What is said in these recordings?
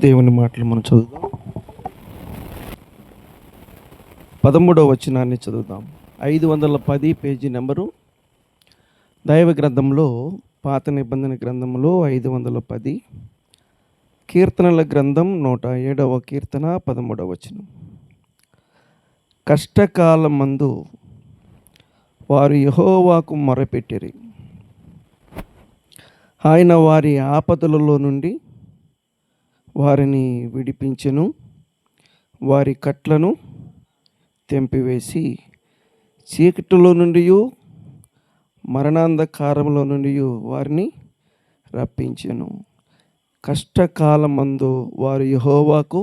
దేవుని మాటలు మనం చదువుదాం. 13వ వచనాన్ని చదువుదాం. 510 పేజీ నెంబరు. దైవ గ్రంథంలో, పాత నిబంధన గ్రంథంలో 510, కీర్తనల గ్రంథం 107వ కీర్తన 13వ వచనం. కష్టకాలమందు వారు యెహోవాకు మొరపెట్టిరి, ఆయన వారి ఆపదలలో నుండి వారిని విడిపించెను, వారి కట్లను తెంపివేసి చీకటిలో నుండి మరణాంధకారంలో నుండి వారిని రప్పించెను. కష్టకాలమందు వారు యెహోవాకు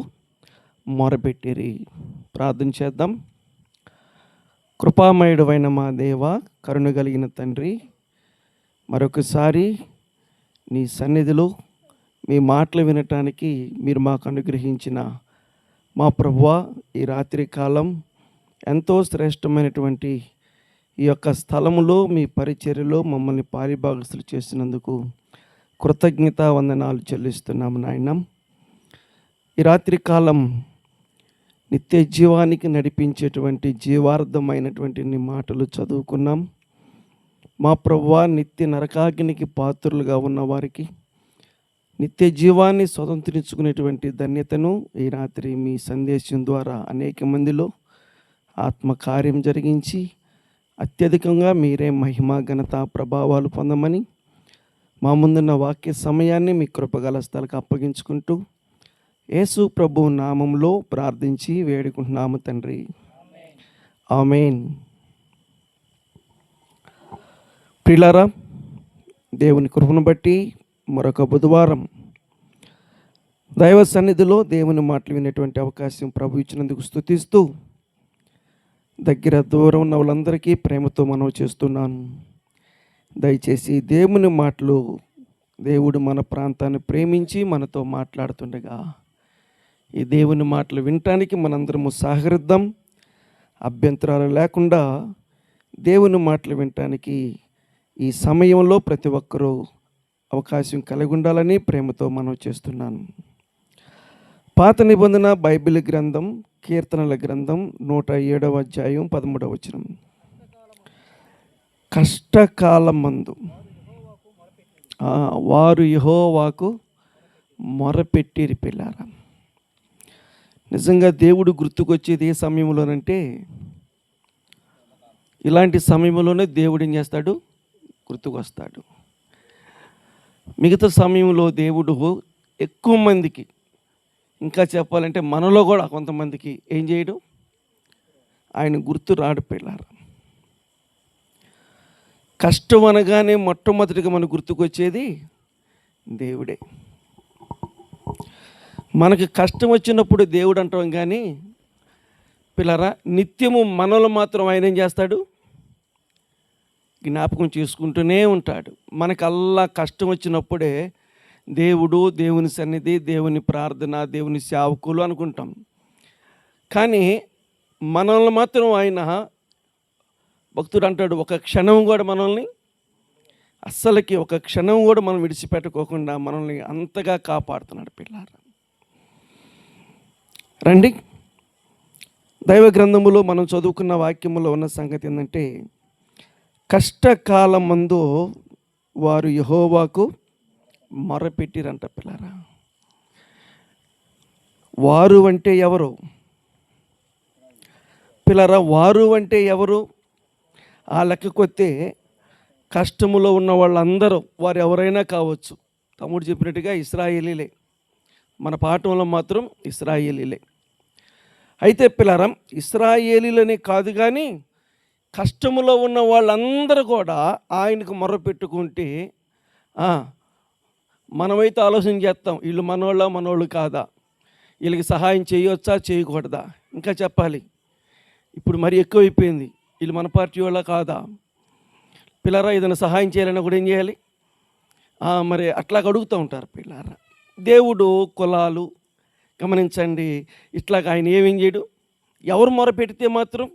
మొరపెట్టిరి. ప్రార్థన చేద్దాం. కృపామయుడవైన మా దేవ, కరుణ కలిగిన తండ్రి, మరొకసారి నీ సన్నిధిలో మీ మాటలు వినటానికి మీరు మాకు అనుగ్రహించిన మా ప్రభువా, ఈ రాత్రి కాలం ఎంతో శ్రేష్టమైనటువంటి ఈ యొక్క స్థలములో మీ పరిచర్యలో మమ్మల్ని పారిభాగస్తులు చేసినందుకు కృతజ్ఞతా వందనాలు చెల్లిస్తున్నాము నాయన. ఈ రాత్రి కాలం నిత్య జీవానికి నడిపించేటువంటి జీవార్థమైనటువంటి నీ మాటలు చదువుకున్నాం. మా ప్రభువా, నిత్య నరకాగ్నికి పాత్రులుగా ఉన్న వారికి నిత్య జీవాన్ని స్వతంత్రించుకునేటువంటి ధన్యతను ఈ రాత్రి మీ సందేశం ద్వారా అనేక మందిలో ఆత్మకార్యం జరిగించి అత్యధికంగా మీరే మహిమ ఘనత ప్రభావాలు పొందమని మా ముందున్న వాక్య సమయాన్ని మీ కృపగల స్థలకు అప్పగించుకుంటూ యేసు ప్రభు నామంలో ప్రార్థించి వేడుకుంటున్నాము తండ్రి, ఆమేన్. ప్రియులారా, దేవుని కృపను బట్టి మరొక బుధవారం దైవ సన్నిధిలో దేవుని మాటలు వినేటువంటి అవకాశం ప్రభు ఇచ్చినందుకు స్తుతిస్తూ దగ్గర దూరం ఉన్న వాళ్ళందరికీ ప్రేమతో మనవి చేస్తున్నాను. దయచేసి దేవుని మాటలు, దేవుడు మన ప్రాంతాన్ని ప్రేమించి మనతో మాట్లాడుతుండగా ఈ దేవుని మాటలు వినటానికి మనందరము సహకరిద్దాం. అభ్యంతరాలు లేకుండా దేవుని మాటలు వినటానికి ఈ సమయంలో ప్రతి ఒక్కరూ అవకాశం కలిగి ఉండాలని ప్రేమతో మనవి చేస్తున్నాను. పాత నిబంధన బైబిల్ గ్రంథం, కీర్తనల గ్రంథం 107వ అధ్యాయం 13వ వచనం. కష్టకాలమందు వారు యెహోవాకు మొరపెట్టిరి. పిల్లారా, నిజంగా దేవుడు గుర్తుకొచ్చేది ఏ సమయంలోనంటే ఇలాంటి సమయంలోనే దేవుడు ఏం చేస్తాడు? గుర్తుకొస్తాడు. మిగతా సమయంలో దేవుడు ఎక్కువ మందికి, ఇంకా చెప్పాలంటే మనలో కూడా కొంతమందికి ఏం చేయడు? ఆయన గుర్తు రాడు. పిల్లారా, కష్టం అనగానే మొట్టమొదటిగా మనకు గుర్తుకొచ్చేది దేవుడే. మనకి కష్టం వచ్చినప్పుడు దేవుడు అంటాం కానీ పిల్లారా, నిత్యము మనలో మాత్రం ఆయన ఏం చేస్తాడు? జ్ఞాపకం చేసుకుంటూనే ఉంటాడు. మనకల్లా కష్టం వచ్చినప్పుడే దేవుడు, దేవుని సన్నిధి, దేవుని ప్రార్థన, దేవుని సేవకులు అనుకుంటాం. కానీ మనల్ని మాత్రం ఆయన, భక్తుడు అంటాడు, ఒక క్షణం కూడా మనల్ని, అస్సలకి ఒక క్షణం కూడా మనం విడిచిపెట్టుకోకుండా మనల్ని అంతగా కాపాడుతున్నాడు. పిల్లారా, రండి. దైవ గ్రంథములో మనం చదువుకున్న వాక్యములో ఉన్న సంగతి ఏంటంటే, కష్టకాలమందు వారు యెహోవాకు మొరపెట్టిరంట. పిల్లారా, వారు అంటే ఎవరు? పిల్లారా, వారు అంటే ఎవరు? ఆ లెక్కకొస్తే కష్టములో ఉన్న వాళ్ళందరూ, వారు ఎవరైనా కావచ్చు. తమ్ముడు చెప్పినట్టుగా ఇశ్రాయేలీలే. మన పాఠంలో మాత్రం ఇశ్రాయేలీలే. అయితే పిల్లారా, ఇశ్రాయేలీలనే కాదు కానీ కష్టములో ఉన్న వాళ్ళందరూ కూడా ఆయనకు మొరపెట్టుకుంటే మనమైతే ఆలోచన చేస్తాం, వీళ్ళు మనోళ్ళు కాదా, వీళ్ళకి సహాయం చేయవచ్చా చేయకూడదా, ఇంకా చెప్పాలి ఇప్పుడు మరి ఎక్కువైపోయింది, వీళ్ళు మన పార్టీ వాళ్ళ కాదా. పిల్లారా, ఏదైనా సహాయం చేయాలన్నా కూడా ఏం చేయాలి? మరి అట్లాగ అడుగుతూ ఉంటారు. పిల్లారా, దేవుడు కులాలు గమనించండి, ఇట్లాగ ఆయన ఏమేం చేయడు. ఎవరు మొరపెడితే మాత్రం,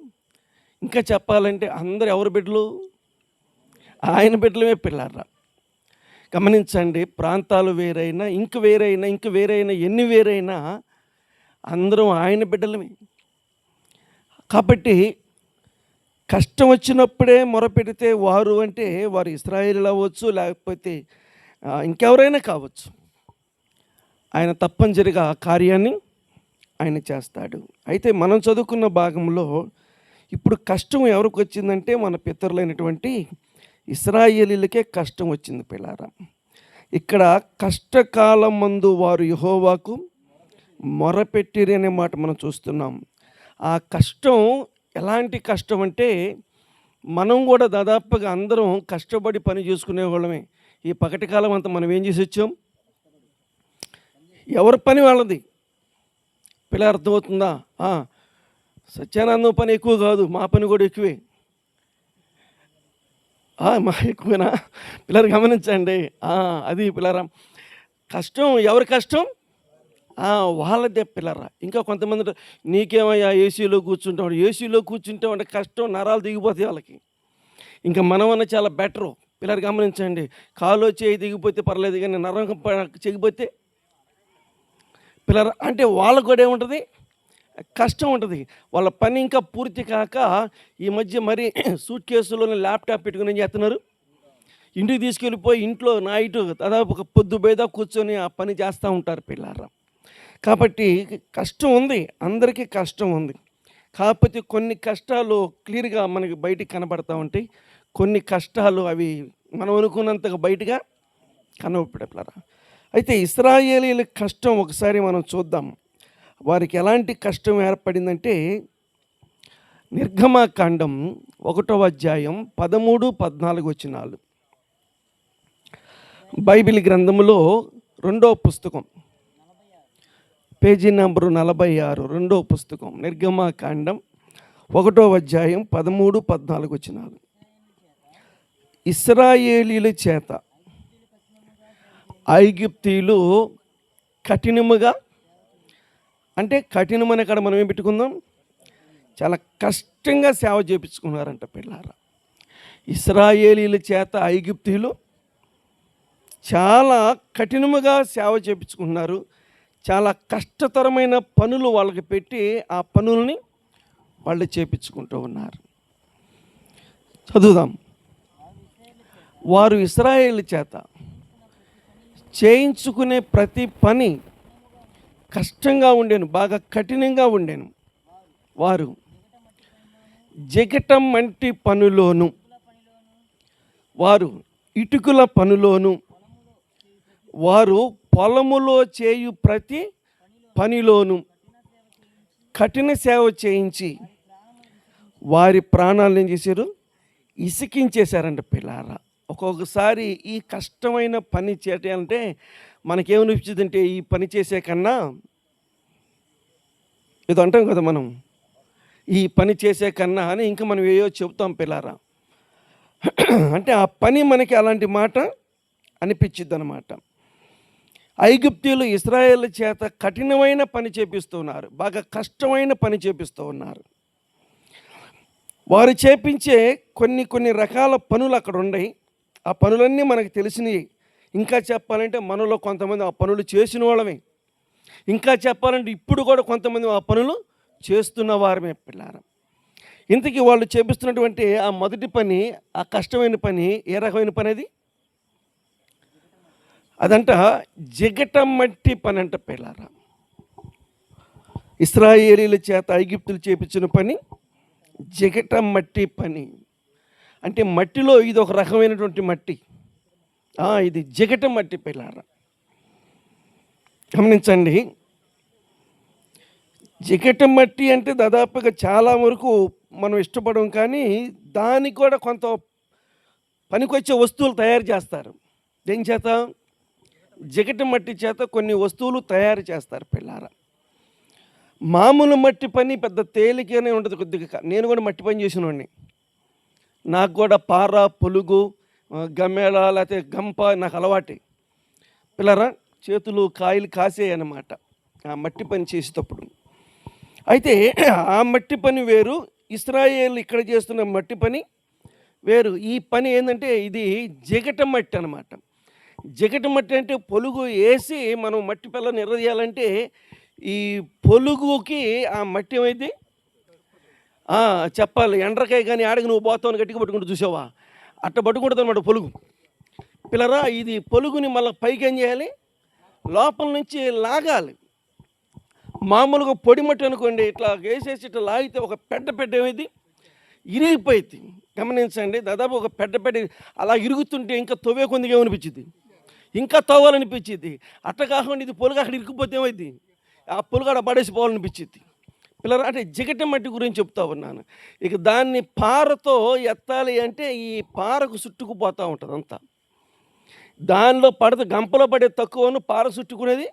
ఇంకా చెప్పాలంటే అందరు ఎవరు బిడ్డలు? ఆయన బిడ్డలమే. పిల్లారా, గమనించండి, ప్రాంతాలు వేరైనా, ఇంక వేరైనా ఎన్ని వేరైనా అందరం ఆయన బిడ్డలమే. కాబట్టి కష్టం వచ్చినప్పుడే మొరపెడితే వారు అంటే వారు ఇశ్రాయేలీయులు అవ్వచ్చు, లేకపోతే ఇంకెవరైనా కావచ్చు. ఆయన తప్పనిసరిగా ఆ కార్యాన్ని ఆయన చేస్తాడు. అయితే మనం చదువుకున్న భాగంలో ఇప్పుడు కష్టం ఎవరికి వచ్చిందంటే మన పితరులైనటువంటి ఇశ్రాయేలీయులకే కష్టం వచ్చింది పిల్లారా. ఇక్కడ కష్టకాలం మందు వారు యెహోవాకు మొరపెట్టిరి అనే మాట మనం చూస్తున్నాం. ఆ కష్టం ఎలాంటి కష్టం అంటే, మనం కూడా దాదాపుగా అందరం కష్టపడి పని చేసుకునే వాళ్ళమే. ఈ పగటి కాలం అంతా మనం ఏం చేసి వచ్చాం? ఎవరి పని వాళ్ళది. పిల్ల అర్థమవుతుందా? సత్యానందం పని ఎక్కువ కాదు, మా పని కూడా ఎక్కువే. మా ఎక్కువేనా? పిల్లలు గమనించండి. అది పిల్లరా, కష్టం ఎవరి కష్టం? వాళ్ళదే పిల్లరా. ఇంకా కొంతమంది నీకేమయ్యా ఏసీలో కూర్చుంటాడు. ఏసీలో కూర్చుంటే అంటే కష్టం, నరాలు దిగిపోతాయి వాళ్ళకి. ఇంకా మనమన్నా చాలా బెటరు. పిల్లలు గమనించండి, కాలు చేయి దిగిపోతే పర్లేదు, కానీ నరం చెగిపోతే పిల్లరా అంటే వాళ్ళకు కూడా ఏముంటుంది? కష్టం ఉంటుంది. వాళ్ళ పని ఇంకా పూర్తి కాక ఈ మధ్య మరి సూట్ కేసులోనే ల్యాప్టాప్ పెట్టుకుని ఏం చేస్తున్నారు? ఇంటికి తీసుకెళ్ళిపోయి ఇంట్లో నైట్ దాదాపు ఒక పొద్దు బేదా కూర్చొని ఆ పని చేస్తూ ఉంటారు పిల్లారా. కాబట్టి కష్టం ఉంది, అందరికీ కష్టం ఉంది. కాకపోతే కొన్ని కష్టాలు క్లియర్గా మనకి బయటికి కనబడతా ఉంటాయి. కొన్ని కష్టాలు అవి మనం అనుకున్నంతగా బయటగా కనబడరా. అయితే ఇశ్రాయేలీయుల కష్టం ఒకసారి మనం చూద్దాం. వారికి ఎలాంటి కష్టం ఏర్పడిందంటే, నిర్గమాకాండం 1వ అధ్యాయం 13, 14 వచనాలు. బైబిల్ గ్రంథంలో 2వ పుస్తకం, పేజీ నంబరు 46, 2వ పుస్తకం, నిర్గమాకాండం 1వ అధ్యాయం 13, 14 వచనాలు. ఇశ్రాయేలీయుల చేత ఐగుప్తీయులు కఠినముగా, అంటే కఠినమని అక్కడ మనం ఏం పెట్టుకుందాం? చాలా కష్టంగా సేవ చేయించుకున్నారంట పిల్లారా. ఇశ్రాయేలీయుల చేత ఐగుప్తీయులు చాలా కఠినముగా సేవ చేయించుకున్నారు. చాలా కష్టతరమైన పనులు వాళ్ళకి పెట్టి ఆ పనుల్ని వాళ్ళు చేయించుకుంటూ ఉన్నారు. చదువుదాం. వారు ఇశ్రాయేలు చేత చేయించుకునే ప్రతి పని కష్టంగా ఉండేను, బాగా కఠినంగా ఉండేను. వారు జిగటం వంటి పనులోను, వారు ఇటుకల పనులోను, వారు పొలములో చేయు ప్రతి పనిలోను కఠిన సేవ చేయించి వారి ప్రాణాలను ఏం చేశారు? ఇసికించేశారంట పిల్లారా. ఒక్కొక్కసారి ఈ కష్టమైన పని చేయాలంటే మనకేమనిపించిందంటే, ఈ పని చేసే కన్నా ఏదో అంటాం కదా మనం, ఈ పని చేసే కన్నా అని ఇంకా మనం ఏయో చెబుతాం పిల్లారా. అంటే ఆ పని మనకి అలాంటి మాట అనిపించిద్ది అనమాట. ఐగుప్తీయులు ఇశ్రాయేలు చేత కఠినమైన పని చేపిస్తూ ఉన్నారు, బాగా కష్టమైన పని చేపిస్తూ ఉన్నారు. వారు చేపించే కొన్ని రకాల పనులు అక్కడ ఉన్నాయి. ఆ పనులన్నీ మనకు తెలిసినవి. ఇంకా చెప్పాలంటే మనలో కొంతమంది ఆ పనులు చేసిన వాళ్ళమే. ఇంకా చెప్పాలంటే ఇప్పుడు కూడా కొంతమంది ఆ పనులు చేస్తున్న వారమే పిల్లారా. ఇంతకీ వాళ్ళు చేపిస్తున్నటువంటి ఆ మొదటి పని, ఆ కష్టమైన పని ఏ రకమైన పని అది? అదంట జిగటం మట్టి పని అంట పిల్లారా. ఇశ్రాయేలీయుల చేత ఐగుప్తులు చేపించిన పని జిగటం మట్టి పని. అంటే మట్టిలో ఇది ఒక రకమైనటువంటి మట్టి. ఇది జిగటం మట్టి పిల్లారా. గమనించండి, జిగటం మట్టి అంటే దాదాపుగా చాలా వరకు మనం ఇష్టపడం, కానీ దానికి కూడా కొంత పనికొచ్చే వస్తువులు తయారు చేస్తారు. దేని చేత? జిగటం మట్టి చేత కొన్ని వస్తువులు తయారు చేస్తారు పిల్లారా. మామూలు మట్టి పని పెద్ద తేలికనే ఉంటుంది కొద్దిగా. నేను కూడా మట్టి పని చేసినవాడిని. నాకు కూడా పార, పొలుగు, గమ్మేళ లేకపోతే గంప నాకు అలవాటే పిల్లరా. చేతులు కాయలు కాసే అన్నమాట ఆ మట్టి పని చేసేటప్పుడు. అయితే ఆ మట్టి పని వేరు, ఇశ్రాయేలు ఇక్కడ చేస్తున్న మట్టి పని వేరు. ఈ పని ఏంటంటే ఇది జిగటం మట్టి అనమాట. జిగట మట్టి అంటే పొలుగు వేసి మనం మట్టి పిల్లని ఎర్రదీయాలంటే ఈ పొలుగుకి ఆ మట్టి ఏమైంది చెప్పాలి. ఎండ్రకాయ కానీ ఆడకి నువ్వు పోతావు గట్టిగా పట్టుకుంటూ చూసావా, అట్ట పట్టుకుంటుంది అనమాట పొలుగు. పిల్లరా, ఇది పొలుగుని మళ్ళీ పైకి ఏం చేయాలి, లోపల నుంచి లాగాలి. మామూలుగా పొడి మట్టి అనుకోండి, ఇట్లా వేసేసి ఇట్లా లాగితే ఒక పెద్ద ఏమైంది, ఇరిగిపోయింది. గమనించండి, దాదాపు ఒక పెద్ద అలా ఇరుగుతుంటే ఇంకా తవ్వే కొందిగా అనిపించింది, ఇంకా తవ్వాలనిపించింది. అట్ట కాకుండా ఇది పొలుగు అక్కడ ఇరిగిపోతే ఏమైంది, ఆ పొలుగాడ పడేసిపోవాలనిపించింది. పిల్లరా, అంటే జిగట మట్టి గురించి చెప్తా ఉన్నాను. ఇక దాన్ని పారతో ఎత్తాలి అంటే ఈ పారకు చుట్టుకుపోతూ ఉంటుంది అంతా. దానిలో పడితే గంపలో పడే తక్కువను పార చుట్టుకునేది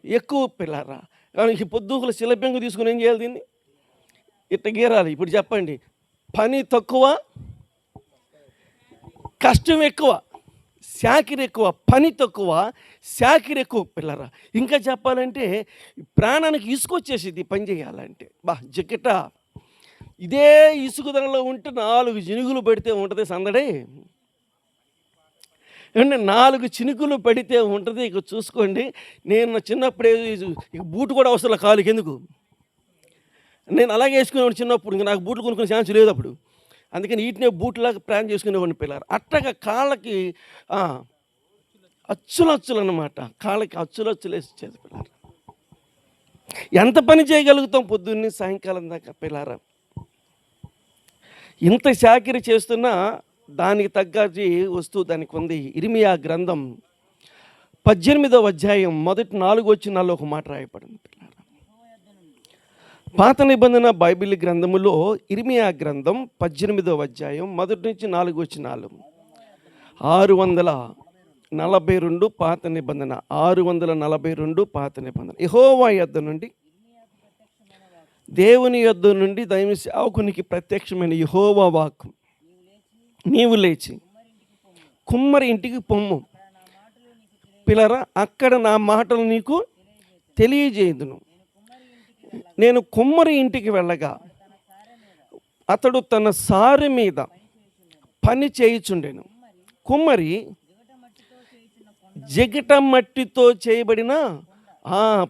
ఎక్కువ. పిల్లరా, కానీ ఈ పొద్దుకుల శిలపెంగు తీసుకుని ఏం చేయాలి, దీన్ని ఇట్ట గీరాలి. ఇప్పుడు చెప్పండి, పని తక్కువ, కష్టం ఎక్కువ, శాకిరి ఎక్కువ. పని తక్కువ, శాకిరి ఎక్కువ. పిల్లరా, ఇంకా చెప్పాలంటే ప్రాణానికి ఇసుకొచ్చేసింది పని చేయాలంటే. జిగట ఇదే ఇసుకుదనలో ఉంటే 4 జినుగులు పెడితే ఉంటుంది సందడి. అంటే 4 చినుకులు పడితే ఉంటుంది. ఇక చూసుకోండి, నేను చిన్నప్పుడే ఇక బూటు కూడా అవసరం కాలుకి. ఎందుకు, నేను అలాగే వేసుకునేవాడు చిన్నప్పుడు. ఇంక నాకు బూట్లు కొనుక్కునే ఛాన్స్ లేదు అప్పుడు. అందుకని వీటినే బూట్లాగా ప్లాన్ చేసుకునేవాడిని. పిల్లలు అట్టగా కాళ్ళకి అచ్చులు అన్నమాట, కాళ్ళకి అచ్చులు వేసి పిల్లలు. ఎంత పని చేయగలుగుతాం పొద్దున్నే సాయంకాలం దాకా. పిల్లరా, ఇంత చాకిరి చేస్తున్నా దానికి తగ్గది వస్తూ దానికి ఉంది. ఇర్మియా గ్రంథం 18వ అధ్యాయం మొదటి 4 వచనాల్లో ఒక మాట రాయబడింది. పిల్లరా, పాత నిబంధన బైబిల్ గ్రంథములో ఇర్మియా గ్రంథం 18వ అధ్యాయం మొదటి నుంచి 4 వచనాలు. 642 పాత నిబంధన, 642 పాత నిబంధన. యెహోవా యొద్ద నుండి, దేవుని యొద్ద నుండి దైవ సేవకునికి ప్రత్యక్షమైన యెహోవా వాక్కు, నీవు లేచి కుమ్మరి ఇంటికి పొమ్ము. పిల్లరా, అక్కడ నా మాటలు నీకు తెలియజేయుదును. నేను కుమ్మరి ఇంటికి వెళ్ళగా అతడు తన సారి మీద పని చేయుచుండెను. కుమ్మరి జిగట మట్టితో చేయబడిన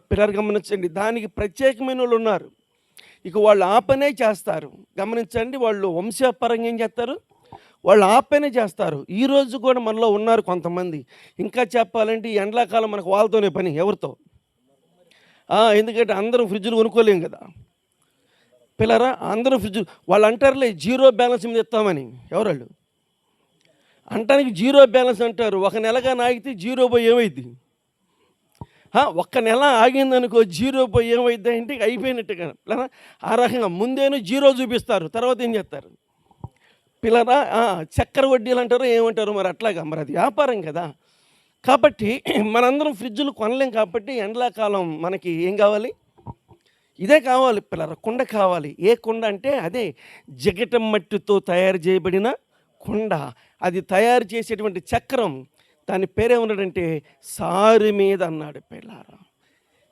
పిల్లలు గమనించండి, దానికి ప్రత్యేకమైన వాళ్ళు ఉన్నారు. ఇక వాళ్ళు ఆ పనే చేస్తారు. గమనించండి, వాళ్ళు వంశపరంగా ఏం చేస్తారు, వాళ్ళు ఆ పనే చేస్తారు. ఈరోజు కూడా మనలో ఉన్నారు కొంతమంది. ఇంకా చెప్పాలంటే ఈ ఎండాకాలం మనకు వాళ్ళతోనే పని. ఎవరితో, ఎందుకంటే అందరం ఫ్రిడ్జ్లు కొనుక్కోలేం కదా. పిల్లరా, అందరూ ఫ్రిడ్జ్ వాళ్ళు అంటారులే 0 బ్యాలెన్స్ మీద ఇస్తామని. ఎవరాళ్ళు అంటానికి 0 బ్యాలెన్స్ అంటారు. ఒక నెలగా ఆగితే 0 పోయి ఏమైద్ది, ఒక్క నెల ఆగిందనుకో 0 పోయి ఏమైద్ది అంటే అయిపోయినట్టుగా. పిల్లరా, ఆ రకంగా ముందేనో 0 చూపిస్తారు, తర్వాత ఏం చేస్తారు. పిల్లరా, చక్కెర వడ్డీలు అంటారు, ఏమంటారు మరి, అట్లాగా. మరి అది వ్యాపారం కదా. కాబట్టి మనందరం ఫ్రిడ్జ్లు కొనలేం. కాబట్టి ఎండాకాలం మనకి ఏం కావాలి, ఇదే కావాలి పిల్లరా, కుండ కావాలి. ఏ కుండ అంటే అదే జిగట మట్టితో తయారు చేయబడిన కుండ. అది తయారు చేసేటువంటి చక్రం, దాని పేరేమన్నాడంటే సారి మీద అన్నాడు. పిల్లరా,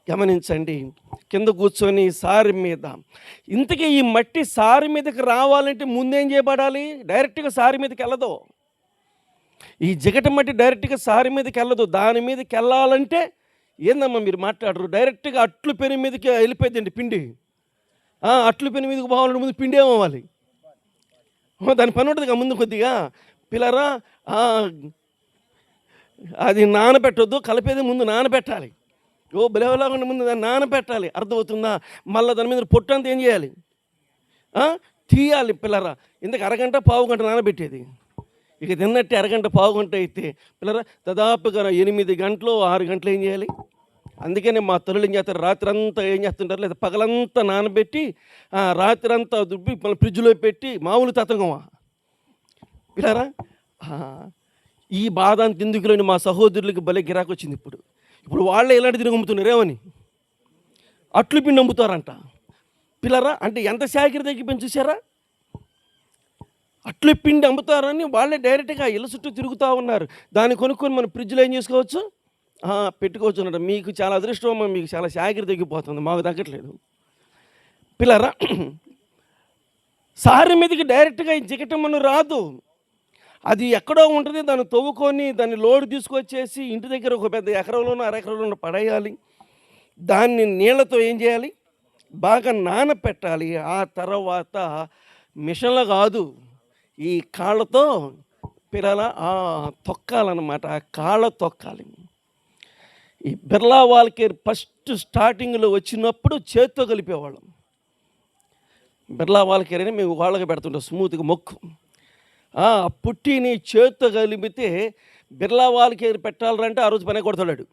గమనించండి, కింద కూర్చొని సారి మీద. ఇంతకీ ఈ మట్టి సారి మీదకి రావాలంటే ముందేం చేయబడాలి, డైరెక్ట్గా సారి మీదకి వెళ్ళదు. ఈ జిగట మట్టి డైరెక్ట్గా సారి మీదకి వెళ్ళదు. దాని మీదకి వెళ్ళాలంటే ఏందమ్మా మీరు మాట్లాడరు, డైరెక్ట్గా అట్లు పెను మీదకి వెళ్ళిపోయిందండి పిండి. అట్లు పెను మీదకి పోవాలంటే ముందు పిండి ఏమవ్వాలి, దాని పని ఉంటుంది ముందు కొద్దిగా. పిల్లరా, అది నానబెట్టొద్దు, కలిపేది ముందు నానబెట్టాలి. బలేవలాగా ముందు దాన్ని నానబెట్టాలి. అర్థమవుతుందా? మళ్ళీ దాని మీద పొట్టు అంతా ఏం చేయాలి, తీయాలి. పిల్లరా, ఇందుకు అరగంట పావు గంట నానబెట్టేది. ఇక తిన్నట్టే అరగంట పావు గంట అయితే పిల్లరా దాదాపుగా 8 గంటలు 6 గంటలు ఏం చేయాలి. అందుకనే మా తల్లులు ఏం చేస్తారు, రాత్రి అంతా ఏం చేస్తుంటారు, లేదా పగలంతా నానబెట్టి రాత్రి అంతా దుబ్బి మళ్ళీ ఫ్రిడ్జ్లో పెట్టి మామూలు తతంగమా. పిల్లరా, ఈ బాధ అంత ఎందుకులోని మా సహోదరులకి భలే గిరాకు వచ్చింది. ఇప్పుడు వాళ్ళే ఇలాంటి తిరిగి అమ్ముతున్నారు. ఏమని అట్లు పిండి అమ్ముతారంట. పిల్లరా, అంటే ఎంత శాఖరి తగ్గిపోయి చూసారా. అట్లు పిండి అమ్ముతారని వాళ్ళే డైరెక్ట్గా ఇళ్ళ చుట్టూ తిరుగుతూ ఉన్నారు. దాన్ని కొనుక్కొని మనం ఫ్రిడ్జ్లో ఏం చేసుకోవచ్చు, పెట్టుకోవచ్చు అన్నట్టు. మీకు చాలా అదృష్టం, మీకు చాలా శాఖరి తగ్గిపోతుంది, మాకు తగ్గట్లేదు. పిల్లరా, సారి మీదకి డైరెక్ట్గా ఈ జిగటమ్మను రాదు. అది ఎక్కడో ఉంటుంది, దాన్ని తవ్వుకొని దాన్ని లోడ్ తీసుకొచ్చేసి ఇంటి దగ్గర ఒక పెద్ద ఎకరంలోనో అరెకరంలోనో పడేయాలి. దాన్ని నీళ్ళతో ఏం చేయాలి, బాగా నానపెట్టాలి. ఆ తర్వాత మిషన్లో కాదు, ఈ కాళ్ళతో పిల్లల తొక్కాలన్నమాట. ఆ కాళ్ళ తొక్కాలి. ఈ బిర్లా వాల్కేర్ ఫస్ట్ స్టార్టింగ్లో వచ్చినప్పుడు చేత్తో కలిపేవాళ్ళం. బిర్లా వాల్కేర్ అని మేము వాళ్ళకి పెడుతుంటాం స్మూత్గా మొక్కు. పుట్టిని చేత్తో కలిపితే బిర్లా వాల్కేర్ పెట్టాలంటే ఆ రోజు పని కొడతాడు.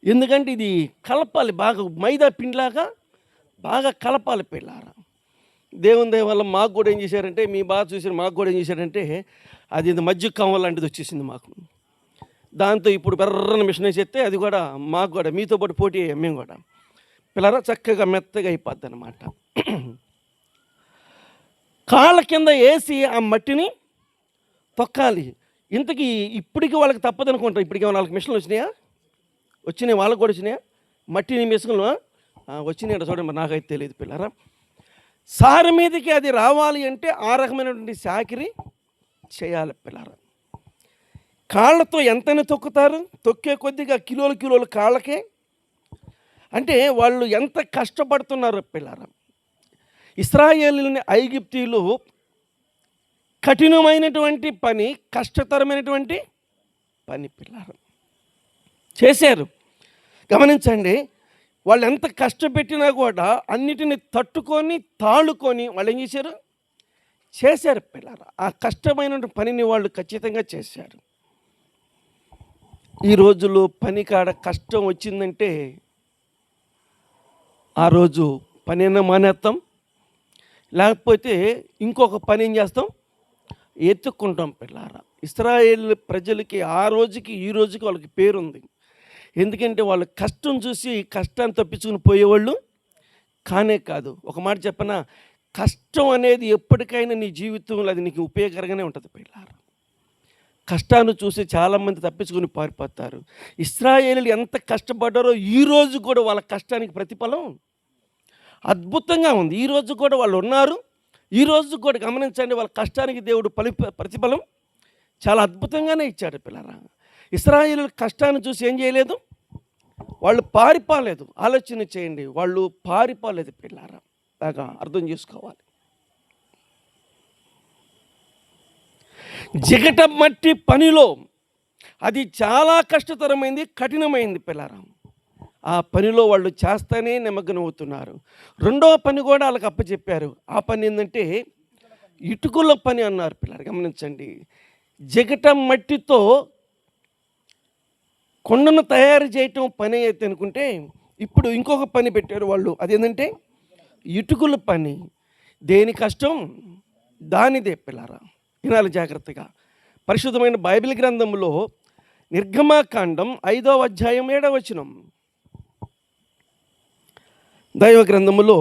ఎందుకంటే ఇది కలపాలి, బాగా మైదా పిండిలాగా బాగా కలపాలి పిల్లారా. దేవుని దయ వల్ల మాకు కూడా ఏం చేశారంటే, మీ బాగా చూసారు, మాకు కూడా ఏం చేశారంటే అది మజ్జిగ కవ్వం లాంటిది వచ్చేసింది మాకు. దాంతో ఇప్పుడు బెర్రని మిషన్ వేసేస్తే అది కూడా మాకు కూడా మీతో పాటు పోటీ అయ్యాం మేము కూడా. పిల్లరా చక్కగా మెత్తగా అయిపోద్ది అన్నమాట. కాళ్ళ కింద వేసి ఆ మట్టిని తొక్కాలి. ఇంతకీ ఇప్పటికీ వాళ్ళకి తప్పదనుకుంటారు. ఇప్పటికి వాళ్ళకి మిషన్లు వచ్చినాయా? వచ్చినాయి, వాళ్ళకి కూడా వచ్చినాయా మట్టిని మిషన్లు? వచ్చినాయి చూడండి, మరి నాకైతే తెలియదు పిల్లరా. సారి మీదకి అది రావాలి అంటే ఆ రకమైనటువంటి చాకిరి చేయాలి పిల్లరా. కాళ్ళతో ఎంతైనా తొక్కుతారు, తొక్కే కొద్దిగా కిలోలు కాళ్ళకే. అంటే వాళ్ళు ఎంత కష్టపడుతున్నారు పిల్లరా. ఇశ్రాయేలుని ఐగుప్తీయులు కఠినమైనటువంటి పని, కష్టతరమైనటువంటి పని పిల్లరా చేశారు. గమనించండి, వాళ్ళు ఎంత కష్టపెట్టినా కూడా అన్నిటిని తట్టుకొని తాళుకొని వాళ్ళు ఏం చేశారు పిల్లరా. ఆ కష్టమైన పనిని వాళ్ళు ఖచ్చితంగా చేశారు. ఈ రోజుల్లో పని కాడ కష్టం వచ్చిందంటే ఆ రోజు పని అయినా మానేస్తాం, లేకపోతే ఇంకొక పని ఏం చేస్తాం, ఎత్తుక్కుంటాం పిల్లారా. ఇశ్రాయేల్ ప్రజలకి ఆ రోజుకి ఈ రోజుకి వాళ్ళకి పేరుంది. ఎందుకంటే వాళ్ళు కష్టం చూసి కష్టాన్ని తప్పించుకుని పోయేవాళ్ళు కానే కాదు. ఒక మాట చెప్పనా, కష్టం అనేది ఎప్పటికైనా నీ జీవితంలో అది నీకు ఉపయోగకరంగానే ఉంటుంది పిల్లారా. కష్టాన్ని చూసి చాలామంది తప్పించుకుని పారిపోతారు. ఇశ్రాయేలీయులు ఎంత కష్టపడ్డారో ఈరోజు కూడా వాళ్ళ కష్టానికి ప్రతిఫలం అద్భుతంగా ఉంది. ఈరోజు కూడా వాళ్ళు ఉన్నారు. ఈరోజు కూడా గమనించండి, వాళ్ళ కష్టానికి దేవుడు ప్రతిఫలం చాలా అద్భుతంగానే ఇచ్చాడు పిల్లరా. ఇశ్రాయేలీయుల కష్టాన్ని చూసి ఏం చేయలేదు, వాళ్ళు పారిపోలేదు. ఆలోచన చేయండి, వాళ్ళు పారిపోలేదు పిల్లరా. బాగా అర్థం చేసుకోవాలి. జిగట మట్టి పనిలో అది చాలా కష్టతరమైంది, కఠినమైంది పిల్లరా. ఆ పనిలో వాళ్ళు చేస్తానే నిమగ్నం అవుతున్నారు. రెండవ పని కూడా వాళ్ళకి అప్పచెప్పారు. ఆ పని ఏంటంటే ఇటుకల పని అన్నారు పిల్లలు. గమనించండి, జిగట మట్టితో కొండను తయారు చేయటం పని అయితే అనుకుంటే ఇప్పుడు ఇంకొక పని పెట్టారు వాళ్ళు. అదేంటంటే ఇటుకల పని. దేని కష్టం దానిదే పిల్లరా. వినాలి జాగ్రత్తగా. పరిశుద్ధమైన బైబిల్ గ్రంథంలో నిర్గమాకాండం 5వ అధ్యాయం 7వ వచనం, దైవ గ్రంథములో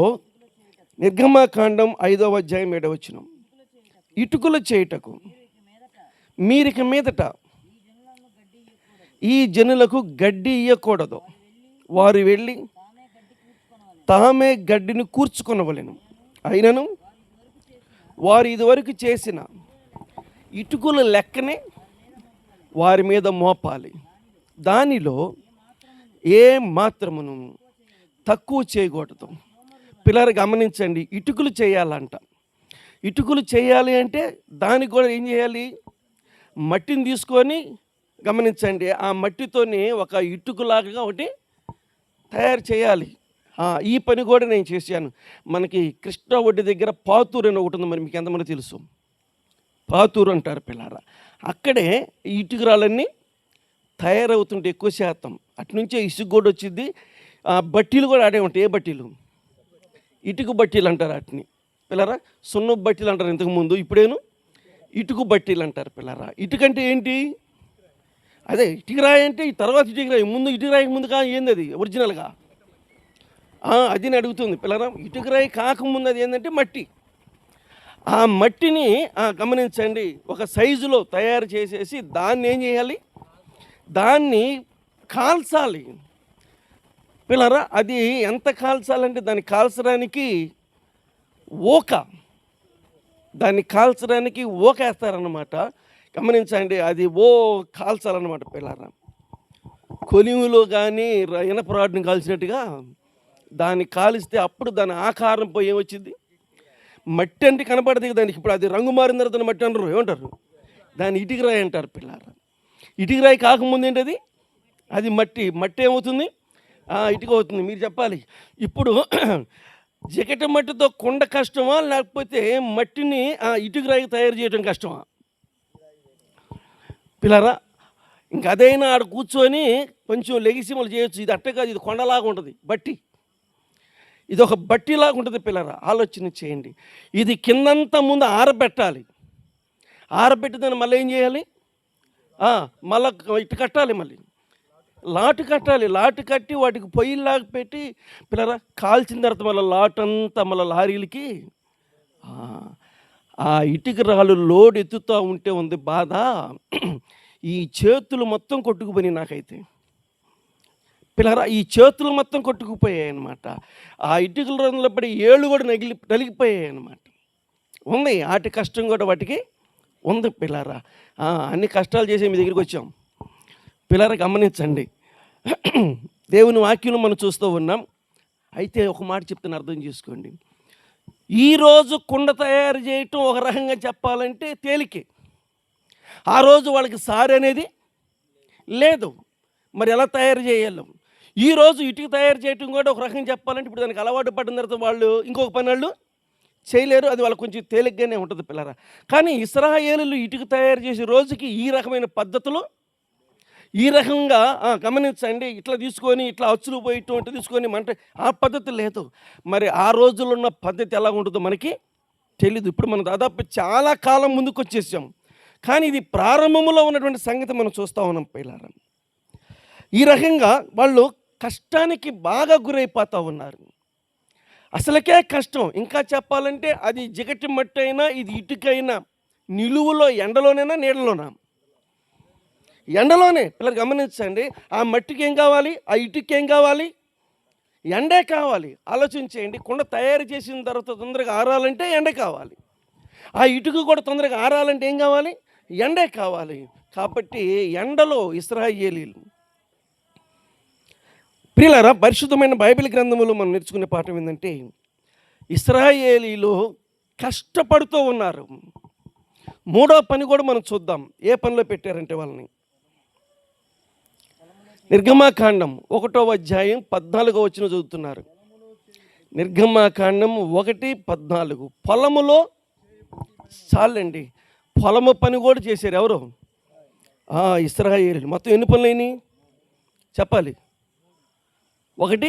నిర్గమాకాండం 5వ అధ్యాయం 7వ వచనం, ఇటుకలు చేయుటకు మీరిక మీదట ఈ జనులకు గడ్డి ఇయ్యకూడదు, వారు వెళ్ళి తామే గడ్డిని కూర్చుకొనవలెను, అయినను వారు ఇదివరకు చేసిన ఇటుకల లెక్కనే వారి మీద మోపాలి, దానిలో ఏ మాత్రమును తక్కువ చేయకూడదు. పిల్లలు గమనించండి, ఇటుకలు చేయాలంట. ఇటుకలు చేయాలి అంటే దానికి కూడా ఏం చేయాలి, మట్టిని తీసుకొని గమనించండి, ఆ మట్టితోనే ఒక ఇటుకలాగా ఒకటి తయారు చేయాలి. ఈ పని కూడా నేను చేశాను. మనకి కృష్ణా ఒడ్డు దగ్గర పాతూరు అని ఒకటి ఉంది, మరి మీకు ఎంతమంది తెలుసు? పాతూరు అంటారు పిల్లారా. అక్కడే ఇటుకరాలన్నీ తయారవుతుంటే ఎక్కువ శాతం అటు నుంచే ఇసుక కూడా వచ్చింది. బట్టీలు కూడా ఆడే ఉంటాయి. ఏ బట్టీలు? ఇటుక బట్టీలు అంటారు వాటిని పిల్లరా. సున్న బట్టీలు అంటారు ఇంతకుముందు, ఇప్పుడేను ఇటుక బట్టీలు అంటారు పిల్లరా. ఇటుకంటే ఏంటి? అదే ఇటుకరాయి అంటే ఈ తర్వాత ఇటుకరాయి, ముందు ఇటుకరాయి ముందుగా ఏంది అది ఒరిజినల్గా? అది నేను అడుగుతుంది పిల్లరా. ఇటుకరాయి కాకముందు అది ఏంటంటే మట్టి. ఆ మట్టిని గమనించండి, ఒక సైజులో తయారు చేసేసి దాన్ని ఏం చేయాలి, దాన్ని కాల్చాలి పిల్లరా. అది ఎంత కాల్చాలంటే దాన్ని కాల్చడానికి దాన్ని కాల్చడానికి ఓకేస్తారన్నమాట. గమనించండి, అది కాల్చాలన్నమాట పిల్లరా. కొలిమిలో కానీ ఇనప రాడ్ని కాల్చినట్టుగా దాన్ని కాలిస్తే అప్పుడు దాని ఆకారం పోయి ఏమొచ్చింది, మట్టి అంటే కనపడదు దానికి. ఇప్పుడు అది రంగు మారిన తర్వాత మట్టి అంటారు, ఏమంటారు దాన్ని ఇటుకరాయి అంటారు పిల్లారా. ఇటుకరాయి కాకముందు ఏంటది, అది మట్టి. మట్టి ఏమవుతుంది, ఇటుక అవుతుంది. మీరు చెప్పాలి ఇప్పుడు జిగట మట్టితో కుండ కష్టమా, లేకపోతే మట్టిని ఇటుకరాయి తయారు చేయడం కష్టమా పిల్లారా? ఇంక అదైనా ఆడ కూర్చొని కొంచెం లెగిసి మళ్ళీ చేయొచ్చు. ఇది అట్టే కాదు, ఇది కొండలాగా ఉంటుంది బట్టి. ఇది ఒక బట్టిలాగా ఉంటుంది పిల్లరా. ఆలోచన చేయండి. ఇది కిందంతా ముందు ఆరబెట్టాలి. ఆరబెట్టి దాన్ని మళ్ళీ ఏం చేయాలి, మళ్ళీ ఇటు కట్టాలి, మళ్ళీ లాటు కట్టాలి. లాటు కట్టి వాటికి పొయ్యిలాగా పెట్టి పిల్లరా కాల్చిన తర్వాత మళ్ళీ లాట్ అంతా మళ్ళీ లారీలకి ఆ ఇటుక రాళ్ళు లోడ్ ఎత్తుతూ ఉంటే ఉంది బాధ. ఈ చేతులు మొత్తం కొట్టుకుపోయినాయి నాకైతే పిల్లరా. ఈ చేతులు మొత్తం కొట్టుకుపోయాయి అన్నమాట. ఆ ఇటుకల రంగులో పడి ఏళ్ళు కూడా నలిగిపోయాయి అన్నమాట. ఉంది వాటి కష్టం కూడా వాటికి ఉంది పిల్లరా. అన్ని కష్టాలు చేసి మీ దగ్గరికి వచ్చాం పిల్లరా. గమనించండి, దేవుని వాక్యం మనం చూస్తూ ఉన్నాం. అయితే ఒక మాట చెప్తాను, అర్థం చేసుకోండి. ఈరోజు కుండ తయారు చేయటం ఒక రకంగా చెప్పాలంటే తేలికే. ఆ రోజు వాళ్ళకి సారి అనేది లేదు. మరి ఎలా తయారు చేయాలి? ఈరోజు ఇటుక తయారు చేయటం కూడా ఒక రకంగా చెప్పాలంటే ఇప్పుడు దానికి అలవాటు పడిన తర్వాత వాళ్ళు ఇంకొక పని వాళ్ళు చేయలేరు. అది వాళ్ళకి కొంచెం తేలిగ్గానే ఉంటుంది పిల్లరా. కానీ ఇశ్రాయేలీయులు ఇటుక తయారు చేసే రోజుకి ఈ రకమైన పద్ధతులు, ఈ రకంగా గమనించండి, ఇట్లా తీసుకొని ఇట్లా అచ్చులు పోయిట్టు తీసుకొని మంట, ఆ పద్ధతి లేదు. మరి ఆ రోజుల్లో ఉన్న పద్ధతి ఎలా ఉంటుందో మనకి తెలీదు. ఇప్పుడు మనం దాదాపు చాలా కాలం ముందుకు వచ్చేసాం. కానీ ఇది ప్రారంభంలో ఉన్నటువంటి సంగతి మనం చూస్తూ ఉన్నాం పిల్లరా. ఈ రకంగా వాళ్ళు కష్టానికి బాగా గురైపోతూ ఉన్నారు. అసలుకే కష్టం. ఇంకా చెప్పాలంటే అది జిగటి మట్టి అయినా ఇది ఇటుకైనా నిలువులో ఎండలోనైనా నీడలోనా, ఎండలోనే. పిల్లలు గమనించండి, ఆ మట్టికి ఏం కావాలి, ఆ ఇటుకి ఏం కావాలి, ఎండే కావాలి. ఆలోచించేయండి, కుండ తయారు చేసిన తర్వాత తొందరగా ఆరాలంటే ఎండ కావాలి. ఆ ఇటుక కూడా తొందరగా ఆరాలంటే ఏం కావాలి, ఎండే కావాలి. కాబట్టి ఎండలో ఇశ్రాయేలీయులు ప్రియులారా, పరిశుద్ధమైన బైబిల్ గ్రంథములో మనం నేర్చుకునే పాఠం ఏంటంటే ఇశ్రాయేలీయులు కష్టపడుతూ ఉన్నారు. మూడో పని కూడా మనం చూద్దాం. ఏ పనిలో పెట్టారంటే వాళ్ళని, నిర్గమాకాండం 1వ అధ్యాయం 14వ వచనం చదువుతున్నారు. నిర్గమాకాండం 1:14. పొలములో చాలండి, పొలము పని కూడా చేశారు ఎవరు, ఇశ్రాయేలీయులు. మొత్తం ఎన్ని పనులు అయినాయి చెప్పాలి? 1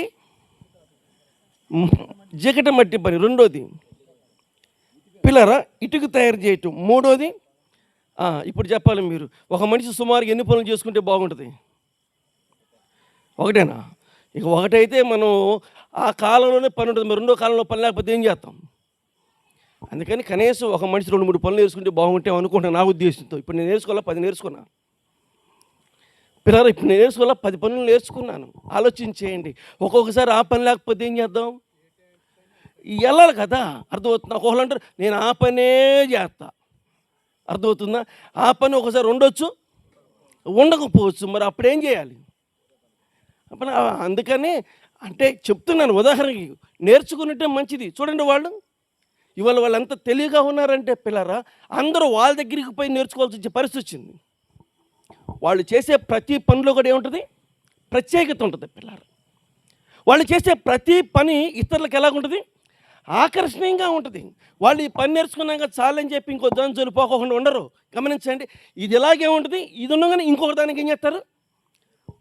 జిగట మట్టి పని, 2వది పిల్లరా ఇటుక తయారు చేయటం, 3వది ఇప్పుడు చెప్పాలి మీరు, ఒక మనిషి సుమారుగా ఎన్ని పనులు చేసుకుంటే బాగుంటుంది? 1ఏనా? ఇక 1 అయితే మనం ఆ కాలంలోనే పని ఉంటుంది. మరి 2వ కాలంలో పని లేకపోతే ఏం చేస్తాం? అందుకని కనీసం ఒక మనిషి 2-3 పనులు నేర్చుకుంటే బాగుంటాం అనుకుంటాను నా ఉద్దేశంతో. ఇప్పుడు నేను నేర్చుకోవాలా 10 నేర్చుకున్నా పిల్లలు. ఇప్పుడు నేను నేర్చుకోవాలా 10 పనులు నేర్చుకున్నాను. ఆలోచించేయండి, ఒక్కొక్కసారి ఆ పని లేకపోతే ఏం చేద్దాం? వెళ్ళాలి కదా, అర్థమవుతుందా? ఒకళ్ళు అంటారు నేను ఆ పనే చేస్తా, అర్థమవుతుందా? ఆ పని ఒకసారి ఉండొచ్చు, ఉండకపోవచ్చు. మరి అప్పుడేం చేయాలి? అప్పుడు అందుకని అంటే చెప్తున్నాను ఉదాహరణకి, నేర్చుకున్నట్టే మంచిది. చూడండి ఇవాళ వాళ్ళు ఎంత తెలివిగా ఉన్నారంటే పిల్లరా, అందరూ వాళ్ళ దగ్గరికి పోయి నేర్చుకోవాల్సి వచ్చే పరిస్థితి వచ్చింది. వాళ్ళు చేసే ప్రతి పనిలో కూడా ఏముంటుంది, ప్రత్యేకత ఉంటుంది పిల్లలు. వాళ్ళు చేసే ప్రతి పని ఇతరులకు ఎలాగుంటుంది, ఆకర్షణీయంగా ఉంటుంది. వాళ్ళు ఈ పని నేర్చుకున్నాక చాలని చెప్పి ఇంకో దాని చొలిపోకుండా ఉండరు. గమనించండి, ఇది ఇలాగే ఉంటుంది. ఇది ఉండగానే ఇంకొక దానికి ఏం చేస్తారు,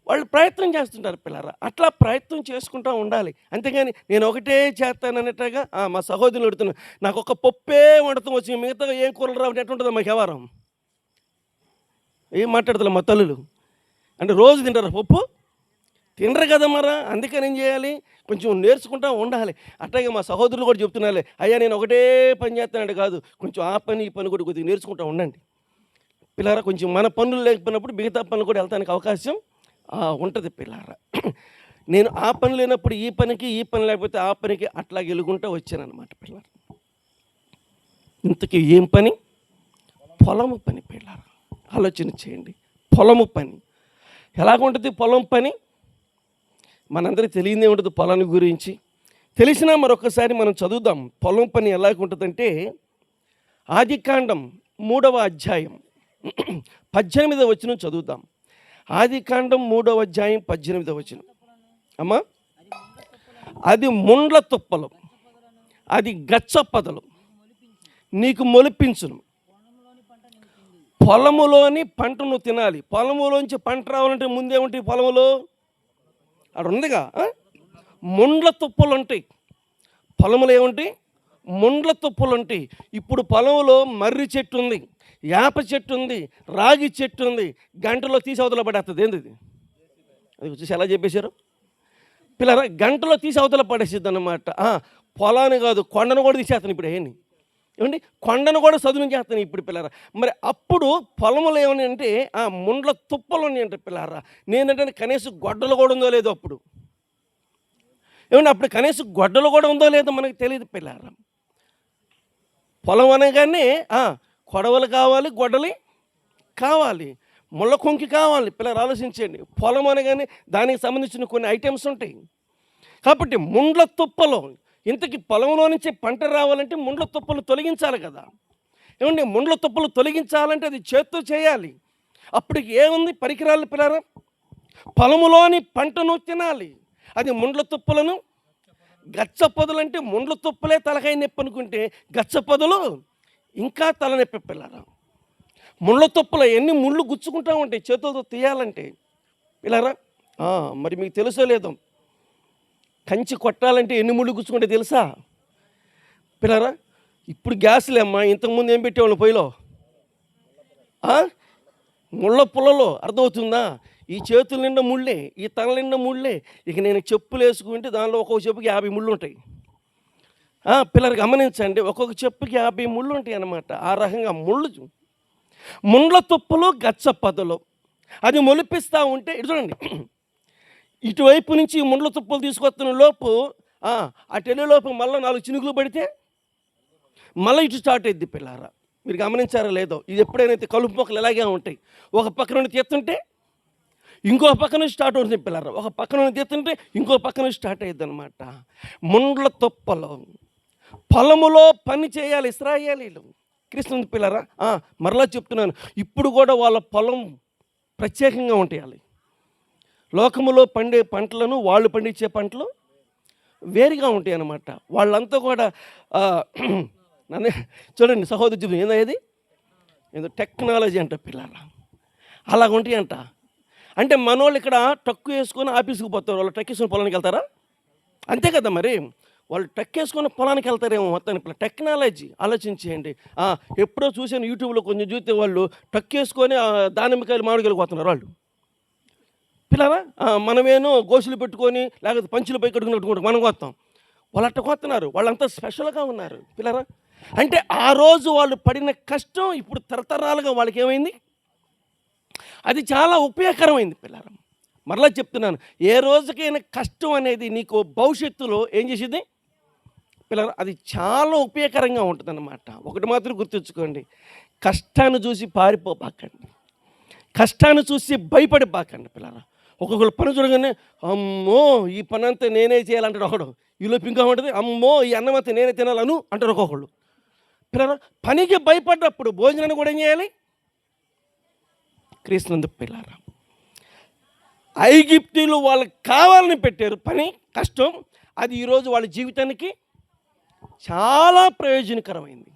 వాళ్ళు ప్రయత్నం చేస్తుంటారు పిల్లరా. అట్లా ప్రయత్నం చేసుకుంటూ ఉండాలి. అంతేగాని నేను ఒకటే చేస్తాను అన్నట్టుగా మా సహోదరులు అడుగుతున్నాను, నాకు ఒక పప్పే వండటం వచ్చి మిగతా ఏం కూరలు రావు ఎట్లుంటుందో మాకు వ్యవహారం. ఏం మాట్లాడతారు మా తల్లులు అంటే రోజు తింటారు పప్పు, తినరు కదా మరా. అందుకని ఏం చేయాలి, కొంచెం నేర్చుకుంటూ ఉండాలి. అట్లాగే మా సహోదరులు కూడా చెప్తున్నారు, అయ్యా నేను ఒకటే పని చేస్తానంటే కాదు, కొంచెం ఆ పని ఈ పని కూడా కొద్దిగా నేర్చుకుంటూ ఉండండి పిల్లారా. కొంచెం మన పనులు లేకపోయినప్పుడు మిగతా పనులు కూడా వెళ్తానికి అవకాశం ఉంటుంది పిల్లారా. నేను ఆ పని లేనప్పుడు ఈ పనికి, ఈ పని లేకపోతే ఆ పనికి అట్లా గెలుగుంటూ వచ్చాను అనమాట పిల్లారా. ఇంతకీ ఏం పని? పొలము పని పిల్లలు. ఆలోచన చేయండి. పొలము పని ఎలాగుంటుంది? పొలం పని మనందరికీ తెలియదే ఉంటుంది. పొలం గురించి తెలిసినా మరొకసారి మనం చదువుదాం. పొలం పని ఎలాగుంటుందంటే ఆదికాండం 3వ అధ్యాయం 18వ వచనం చదువుదాం. ఆదికాండం 3వ అధ్యాయం 18వ వచనం. అమ్మా, అది ముండ్ల తుప్పలు, అది గచ్చ పొదలు నీకు మొలిపించును. పొలములోని పంటను తినాలి. పొలములోంచి పంట రావాలంటే ముందేముంటాయి? పొలములో అక్కడ ఉందిగా ముండ్ల తుప్పలు ఉంటాయి. పొలములో ఏముంటాయి? ముండ్ల తుప్పలు ఉంటాయి. ఇప్పుడు పొలంలో మర్రి చెట్టు ఉంది, యాప చెట్టు ఉంది, రాగి చెట్టు ఉంది. గంటలో తీసి అవతల పడేస్తుంది. ఏంది అది వచ్చేసి ఎలా చెప్పేశారు పిల్లరా? గంటలో తీసి అవతల పడేసిద్ది అన్నమాట. పొలాన్ని కాదు, కొండను కూడా తీసేస్తాను ఇప్పుడు. ఏమండి, కొండను కూడా చదును చేస్తాను ఇప్పుడు పిల్లరా. మరి అప్పుడు పొలములు ఏమని అంటే ముండ్ల తుప్పలు ఉన్నాయి అంటే పిల్లరా. నేనంటే కనీసం గొడ్డలు కూడా ఉందో లేదో అప్పుడు. ఏమండి, అప్పుడు కనీసం గొడ్డలు కూడా ఉందో లేదో మనకు తెలియదు పిల్లరా. పొలం అనగానే కొడవలు కావాలి, గొడ్డలి కావాలి, ముళ్ళ కొంకి కావాలి. పిల్లలు ఆలోచించండి. పొలం అనగానే దానికి సంబంధించిన కొన్ని ఐటమ్స్ ఉంటాయి. కాబట్టి ముండ్ల తుప్పలు, ఇంతకీ పొలంలో నుంచి పంట రావాలంటే ముండ్ల తుప్పలు తొలగించాలి కదా. ఏమండి, ముండ్ల తుప్పలు తొలగించాలంటే అది చేత్తో చేయాలి. అప్పటికి ఏముంది? పరికరాలు పిల్లరా. పొలములోని పంటను తినాలి. అది ముండ్ల తుప్పలను, గచ్చ పొదలు అంటే ముండ్ల తుప్పలే తలకాయ నొప్పి అనుకుంటే గచ్చ పొదలు ఇంకా తలనొప్పి పిల్లరా. ముళ్ళ తుప్పలు ఎన్ని ముళ్ళు గుచ్చుకుంటూ ఉంటాయి చేతులతో తీయాలంటే పిల్లరా. మరి మీకు తెలుసో లేదో, కంచి కొట్టాలంటే ఎన్ని ముళ్ళు గుచ్చుకుంటే తెలుసా పిల్లరా? ఇప్పుడు గ్యాస్లేమ్మా. ఇంతకుముందు ఏం పెట్టేవాళ్ళు పొయ్యిలో? ముళ్ళ పుల్లలో. అర్థమవుతుందా? ఈ చేతుల నిండా ముళ్ళే, ఈ తల నిండా ముళ్ళే. ఇక నేను చెప్పులు వేసుకుంటే దానిలో ఒక్కొక్క చెప్పుకి 50 ముళ్ళు ఉంటాయి. పిల్లలు గమనించండి, ఒక్కొక్క చెప్పుకి 50 ముళ్ళు ఉంటాయి అన్నమాట. ఆ రకంగా ముండ్ల తుప్పలు, గచ్చ పొదలు అది మొలిపిస్తూ ఉంటే ఇటు చూడండి. ఇటువైపు నుంచి ముండ్ల తుప్పలు తీసుకొస్తున్న లోపు అటు వెళ్ళే లోపు మళ్ళీ 4 చినుకులు పడితే మళ్ళీ ఇటు స్టార్ట్ అయ్యిద్ది పిల్లారా. మీరు గమనించారా లేదో? ఇది ఎప్పుడైనా కలుపు మొక్కలు ఇలాగే ఉంటాయి. ఒక పక్క నుండి తీస్తుంటే ఇంకో పక్క నుంచి స్టార్ట్ అవుతుంది పిల్లరా. ఒక పక్క నుండి తీస్తుంటే ఇంకో పక్క నుంచి స్టార్ట్ అయ్యిద్ది అనమాట. ముండ్ల తుప్పలు పొలములో పని చేయాలి ఇశ్రాయేలీలు. క్రీస్తు పిల్లరా, మరలా చెప్తున్నాను, ఇప్పుడు కూడా వాళ్ళ పొలం ప్రత్యేకంగా ఉంటాయి. లోకములో పండే పంటలను వాళ్ళు పండించే పంటలు వేరుగా ఉంటాయి అన్నమాట. వాళ్ళంతా కూడా నన్ను చూడండి సహోదరు జీవితం ఏదో టెక్నాలజీ అంట పిల్లల, అలాగ ఉంటాయి అంట. అంటే మనోళ్ళు ఇక్కడ టక్కు వేసుకొని ఆఫీస్కి పోతారు, వాళ్ళు టక్ వేసుకొని పొలానికి వెళ్తారా? అంతే కదా మరి. వాళ్ళు టక్ వేసుకొని పొలానికి వెళ్తారేమో మొత్తానికి. టెక్నాలజీ ఆలోచించేయండి. ఎప్పుడో చూసాను యూట్యూబ్లో కొంచెం చూస్తే వాళ్ళు టక్ వేసుకొని దానిమ్మకాయలు మామిడికాయలు పోతున్నారు వాళ్ళు పిల్లరా. మనమేనో గోసులు పెట్టుకొని లేకపోతే పంచులు పై కట్టుకున్నట్టు మనం కోస్తాం. వాళ్ళు అట్ట కోస్తున్నారు. వాళ్ళంతా స్పెషల్గా ఉన్నారు పిల్లరా. అంటే ఆ రోజు వాళ్ళు పడిన కష్టం ఇప్పుడు తరతరాలుగా వాళ్ళకి ఏమైంది? అది చాలా ఉపయోగకరమైంది పిల్లరా. మరలా చెప్తున్నాను, ఏ రోజుకైనా కష్టం అనేది నీకు భవిష్యత్తులో ఏం చేసేది పిల్లరా? అది చాలా ఉపయోగకరంగా ఉంటుందన్నమాట. ఒకటి మాత్రం గుర్తుంచుకోండి, కష్టాన్ని చూసి పారిపోబాకండి, కష్టాన్ని చూసి భయపడిపోకండి పిల్లరా. ఒక్కొక్కరు పని చూడగానే అమ్మో ఈ పని అంతా నేనే చేయాలంటాడు ఒకడు. ఈలోపు ఇంకా ఉంటుంది అమ్మో ఈ అన్నం అంతా నేనే తినాలను అంటారు ఒక్కొక్కళ్ళు పిల్లరా. పనికి భయపడ్డప్పుడు భోజనాన్ని కూడా ఏం చేయాలి? క్రీస్తునందు పిల్లరా, ఐగుప్తీయులు వాళ్ళకి కావాలని పెట్టారు పని, కష్టం. అది ఈరోజు వాళ్ళ జీవితానికి చాలా ప్రయోజనకరమైంది.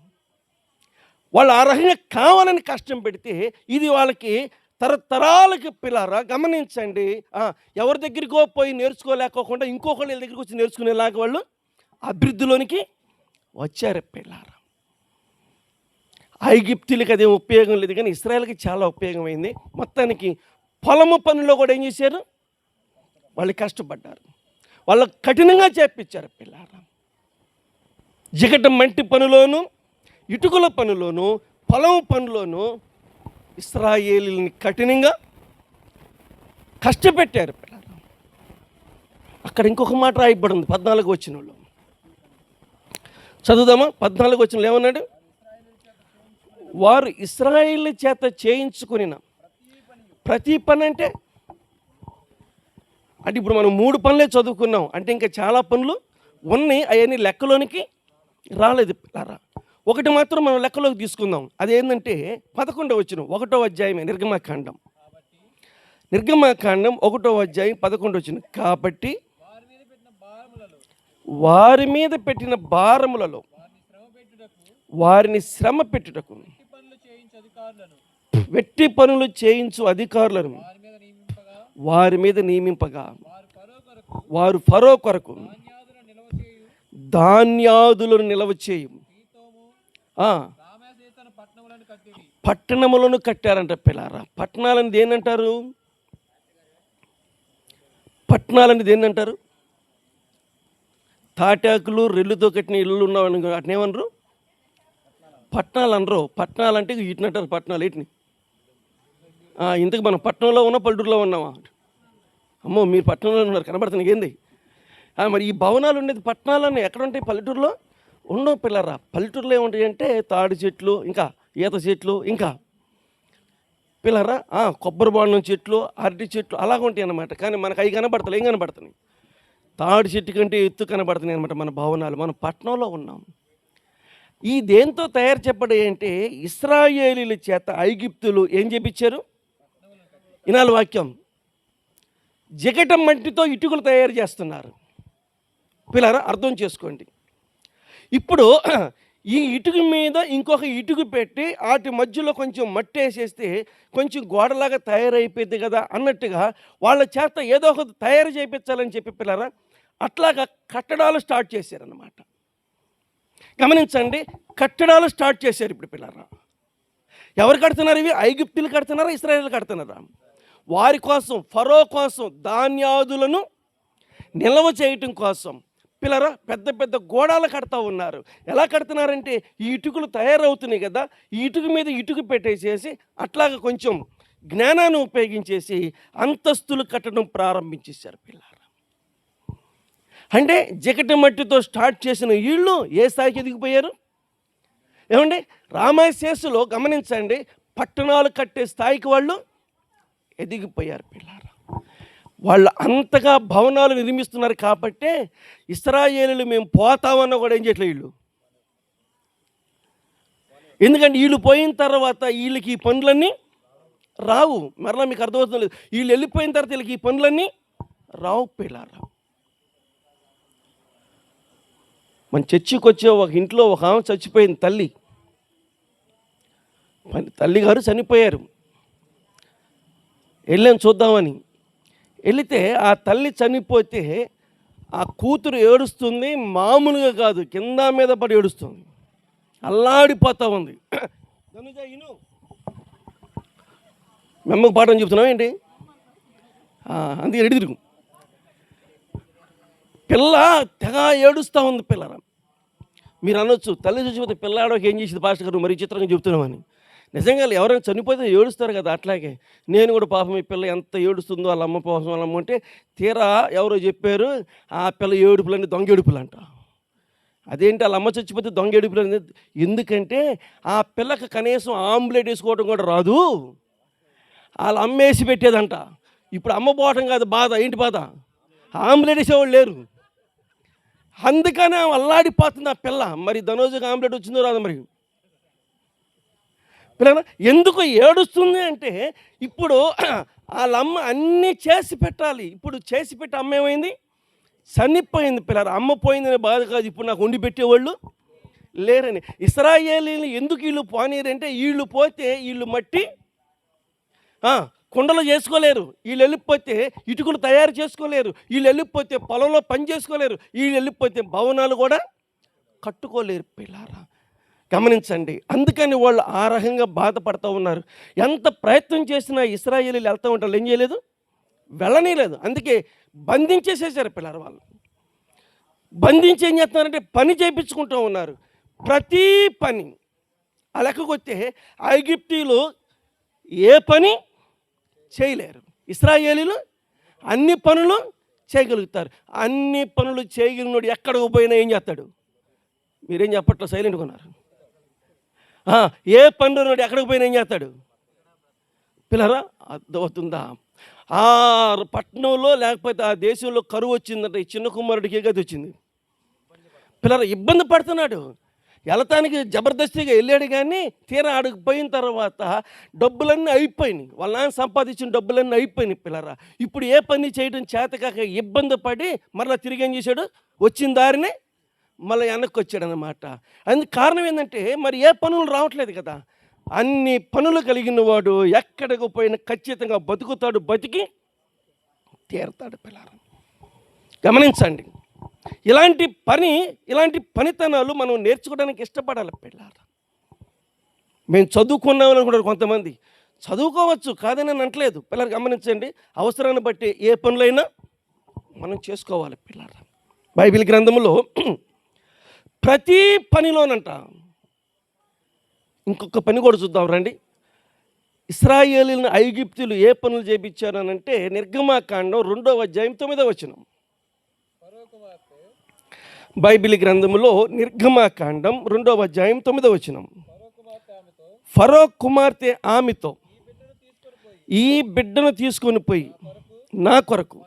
వాళ్ళు ఆ రకంగా కావాలని కష్టం పెడితే ఇది వాళ్ళకి తరతరాలకి పిల్లరా. గమనించండి, ఎవరి దగ్గరికో పోయి నేర్చుకోలేకోకుండా ఇంకొకళ్ళ దగ్గరికి వచ్చి నేర్చుకునేలాగా వాళ్ళు అభివృద్ధిలోనికి వచ్చారు పిల్లరా. ఐగుప్తులకి అదేం ఉపయోగం లేదు, కానీ ఇశ్రాయేలుకి చాలా ఉపయోగమైంది. మొత్తానికి పొలము పనిలో కూడా ఏం చేశారు? వాళ్ళు కష్టపడ్డారు, వాళ్ళు కఠినంగా చేపించారు పిల్లరా. జిగట మంటి పనిలోను, ఇటుకల పనిలోను, పొలం పనిలోను ఇశ్రాయేలుని కఠినంగా కష్టపెట్టారు పిల్లలు. అక్కడ ఇంకొక మాట రాయబడింది 14వ వచనంలో. చదువుదామా? 14వ వచనంలో ఏమన్నాడు? వారు ఇశ్రాయేలు చేత చేయించుకునిన ప్రతి పని అంటే ఇప్పుడు మనం 3 పనులే చదువుకున్నాం, అంటే ఇంకా చాలా పనులు ఉన్నాయి, అవన్నీ లెక్కలోనికి రాలేదు పిల్లారా. ఒకటి మాత్రం మనం లెక్కలోకి తీసుకుందాం, అదేంటంటే 11వ వచనం 1వ అధ్యాయమే నిర్గమకాండం 1వ అధ్యాయం 11వ వచనం. కాబట్టి వారి మీద పెట్టిన భారములలో వారిని శ్రమ పెట్టుటకు వెట్టి పనులు చేయించు అధికారులను వారి మీద నియమింపగా వారు ఫరో కొరకు ధాన్యాదులను నిలవ చేయు పట్టణములను కట్టారంట పిల్లారా. పట్టణాలని దేన్నంటారు? పట్టణాలని దేన్నంటారు? తాటాకులు రెల్లుతో కట్టిన ఇళ్ళు ఉన్నవాళ్ళు అట్నేమనరు, పట్టణాలు అనరు. పట్టణాలు అంటే వీటినంటారు. పట్టణాలు వీటిని ఇంతకు మనం పట్టణంలో ఉన్నా పల్లెటూరులో ఉన్నామా? అమ్మో మీరు పట్టణంలో ఉన్నారు, కనబడుతుంది ఏంది? మరి ఈ భవనాలు ఉండేది పట్టణాలన్నీ ఎక్కడ ఉంటాయి? పల్లెటూరులో ఉండవు పిల్లరా. పల్లెటూరులో ఏముంటాయి అంటే తాడి చెట్లు, ఇంకా ఈత చెట్లు, ఇంకా పిల్లరా కొబ్బరి బోండం చెట్లు, అరటి చెట్లు అలాగ ఉంటాయి అన్నమాట. కానీ మనకు అవి కనబడతాయి. ఏం కనబడుతున్నాయి? తాడి చెట్టు కంటే ఎత్తు కనబడుతున్నాయి అనమాట మన భవనాలు. మనం పట్టణంలో ఉన్నాం. ఈ దేంతో తయారు చెప్పడం అంటే ఇశ్రాయేలీల చేత ఐగుప్తులు ఏం చేపించారు? ఇనాల వాక్యం, జిగటం మట్టితో ఇటుకలు తయారు చేస్తున్నారు పిల్లరా. అర్థం చేసుకోండి. ఇప్పుడు ఈ ఇటుక మీద ఇంకొక ఇటుక పెట్టి వాటి మధ్యలో కొంచెం మట్టి వేసేస్తే కొంచెం గోడలాగా తయారైపోయింది కదా అన్నట్టుగా వాళ్ళ చేత ఏదో ఒక తయారు చేయించాలని చెప్పి పిల్లరా అట్లాగా కట్టడాలు స్టార్ట్ చేశారన్నమాట. గమనించండి, కట్టడాలు స్టార్ట్ చేశారు ఇప్పుడు పిల్లరా. ఎవరు కడుతున్నారు ఇవి? ఐగుప్తులు కడుతున్నారా, ఇశ్రాయేలు కడుతున్నారా? వారి కోసం, ఫరో కోసం ధాన్యాదులను నిల్వ చేయటం కోసం పిల్లరా పెద్ద పెద్ద గోడాలు కడతా ఉన్నారు. ఎలా కడుతున్నారంటే ఈ ఇటుకలు తయారవుతున్నాయి కదా, ఈ ఇటుక మీద ఇటుక పెట్టేసేసి అట్లాగా కొంచెం జ్ఞానాన్ని ఉపయోగించేసి అంతస్తులు కట్టడం ప్రారంభించేశారు పిల్లరా. అంటే జిగట మట్టితో స్టార్ట్ చేసిన వీళ్ళు ఏ స్థాయికి ఎదిగిపోయారు? ఏమండి, రామశేషులో గమనించండి, పట్టణాలు కట్టే స్థాయికి వాళ్ళు ఎదిగిపోయారు పిల్లారా. వాళ్ళు అంతగా భవనాలు నిర్మిస్తున్నారు కాబట్టే ఇశ్రాయేలీలు మేము పోతామన్నా కూడా ఏం చేయట్లేదు వీళ్ళు. ఎందుకంటే వీళ్ళు పోయిన తర్వాత వీళ్ళకి ఈ పనులన్నీ రావు. మరలా మీకు అర్థమవుతుంది లేదు, వీళ్ళు వెళ్ళిపోయిన తర్వాత వీళ్ళకి ఈ పనులన్నీ రావు పిల్లారా. మన చర్చికి వచ్చే ఒక ఇంట్లో ఒక ఆమె చచ్చిపోయింది, తల్లిగారు చనిపోయారు. వెళ్ళాను చూద్దామని వెళితే ఆ తల్లి చనిపోతే ఆ కూతురు ఏడుస్తుంది, మామూలుగా కాదు కింద మీద పడి ఏడుస్తుంది, అల్లాడిపోతూ ఉంది. మెమ్మకు పాఠం చెప్తున్నావు ఏంటి? అందుకే రెడీ తిరుగు. పిల్ల తెగ ఏడుస్తూ ఉంది పిల్లరా. మీరు అనొచ్చు తల్లి చచ్చిపోతే పిల్లాడోకి ఏం చేసింది పాస్టర్ గారు మరి చిత్రంగా చెప్తున్నామని. నిజంగా ఎవరైనా చనిపోతే ఏడుస్తారు కదా, అట్లాగే నేను కూడా పాపం ఈ పిల్ల ఎంత ఏడుస్తుందో వాళ్ళ అమ్మ కోసం వాళ్ళ అమ్మ అంటే తీరా ఎవరో చెప్పారు ఆ పిల్ల ఏడుపులని దొంగ ఏడుపులు అంట. అదేంటి వాళ్ళ అమ్మ చచ్చిపోతే దొంగ ఏడుపులు అనేది? ఎందుకంటే ఆ పిల్లకి కనీసం ఆమ్లెట్ వేసుకోవడం కూడా రాదు, వాళ్ళ అమ్మ వేసి పెట్టేదంట. ఇప్పుడు అమ్మ పోవటం కాదు బాధ, ఏంటి బాధ? ఆమ్లెట్ వేసేవాళ్ళు లేరు, అందుకనే అల్లాడిపోతుంది ఆ పిల్ల. మరి ధనోజుకి ఆమ్లెట్ వచ్చిందో రాదు మరి పిల్ల. ఎందుకు ఏడుస్తుంది అంటే ఇప్పుడు వాళ్ళ అమ్మ అన్నీ చేసి పెట్టాలి. ఇప్పుడు చేసి పెట్టి అమ్మ ఏమైంది? చనిపోయింది పిల్లలు. అమ్మ పోయిందనే బాధ కాదు, ఇప్పుడు నాకు వండి పెట్టేవాళ్ళు లేరని. ఇశ్రాయేలీలు ఎందుకు వీళ్ళు పోనీరంటే వీళ్ళు పోతే వీళ్ళు మట్టి కుండలు చేసుకోలేరు, వీళ్ళు వెళ్ళిపోతే ఇటుకలు తయారు చేసుకోలేరు, వీళ్ళు వెళ్ళిపోతే పొలంలో పని చేసుకోలేరు, వీళ్ళు వెళ్ళిపోతే భవనాలు కూడా కట్టుకోలేరు పిల్లారా. గమనించండి, అందుకని వాళ్ళు ఆ రకంగా బాధపడుతూ ఉన్నారు. ఎంత ప్రయత్నం చేసినా ఇశ్రాయేలీలు వెళ్తూ ఉంటారు, ఏం చేయలేదు, వెళ్ళనీలేదు. అందుకే బంధించేసేసారు పిల్లలు. వాళ్ళు బంధించి ఏం చేస్తున్నారంటే పని చేయించుకుంటూ ఉన్నారు. ప్రతి పని ఆ లెక్కకొస్తే ఐగుప్తీయులు ఏ పని చేయలేరు, ఇశ్రాయేలీలు అన్ని పనులు చేయగలుగుతారు. అన్ని పనులు చేయగలిగినోడు ఎక్కడికి పోయినా ఏం చేస్తాడు? మీరేం చెప్పట్లేదు, సైలెంట్గా ఉన్నారు. ఏ పనులు ఎక్కడికి పోయినా ఏం చేస్తాడు పిల్లరా? అర్థమవుతుందా? ఆ పట్టణంలో లేకపోతే ఆ దేశంలో కరువు వచ్చిందంటే ఈ చిన్న కుమారుడికి గది వచ్చింది. పిల్లరా ఇబ్బంది పడుతున్నాడు. వెళతానికి జబర్దస్తిగా వెళ్ళాడు, కానీ తీరా ఆడికి పోయిన తర్వాత డబ్బులన్నీ అయిపోయినాయి. వాళ్ళ నాన్న సంపాదించిన డబ్బులన్నీ అయిపోయినాయి పిల్లరా. ఇప్పుడు ఏ పని చేయడం చేతకాక ఇబ్బంది పడి మరలా తిరిగి ఏం చేశాడు? వచ్చిన దారినే మళ్ళీ వెనక్కి వచ్చాడనమాట. అందుకు కారణం ఏంటంటే మరి ఏ పనులు రావట్లేదు కదా. అన్ని పనులు కలిగిన వాడు ఎక్కడికి పోయినా ఖచ్చితంగా బతుకుతాడు, బతికి తీరుతాడు పిల్లరా. గమనించండి, ఇలాంటి పనితనాలు మనం నేర్చుకోవడానికి ఇష్టపడాలి పిల్లరా. మేము చదువుకున్నామని అనుకుంటారు కొంతమంది. చదువుకోవచ్చు, కాదని నేను అనట్లేదు పిల్లలు. గమనించండి, అవసరాన్ని బట్టి ఏ పనులైనా మనం చేసుకోవాలి పిల్లరా. బైబిల్ గ్రంథంలో ప్రతి పనిలోనంట ఇంకొక పని కూడా చూద్దాం రండి. ఇశ్రాయేలీయులను ఐగుప్తులు ఏ పనులు చేయించారు అని అంటే నిర్గమాకాండం 2వ అధ్యాయం 9వ వచనం. బైబిల్ గ్రంథంలో నిర్గమాకాండం 2వ అధ్యాయం 9వ వచనం. ఫరో కుమార్తె ఆమెతో, ఈ బిడ్డను తీసుకొని పోయి నా కొరకు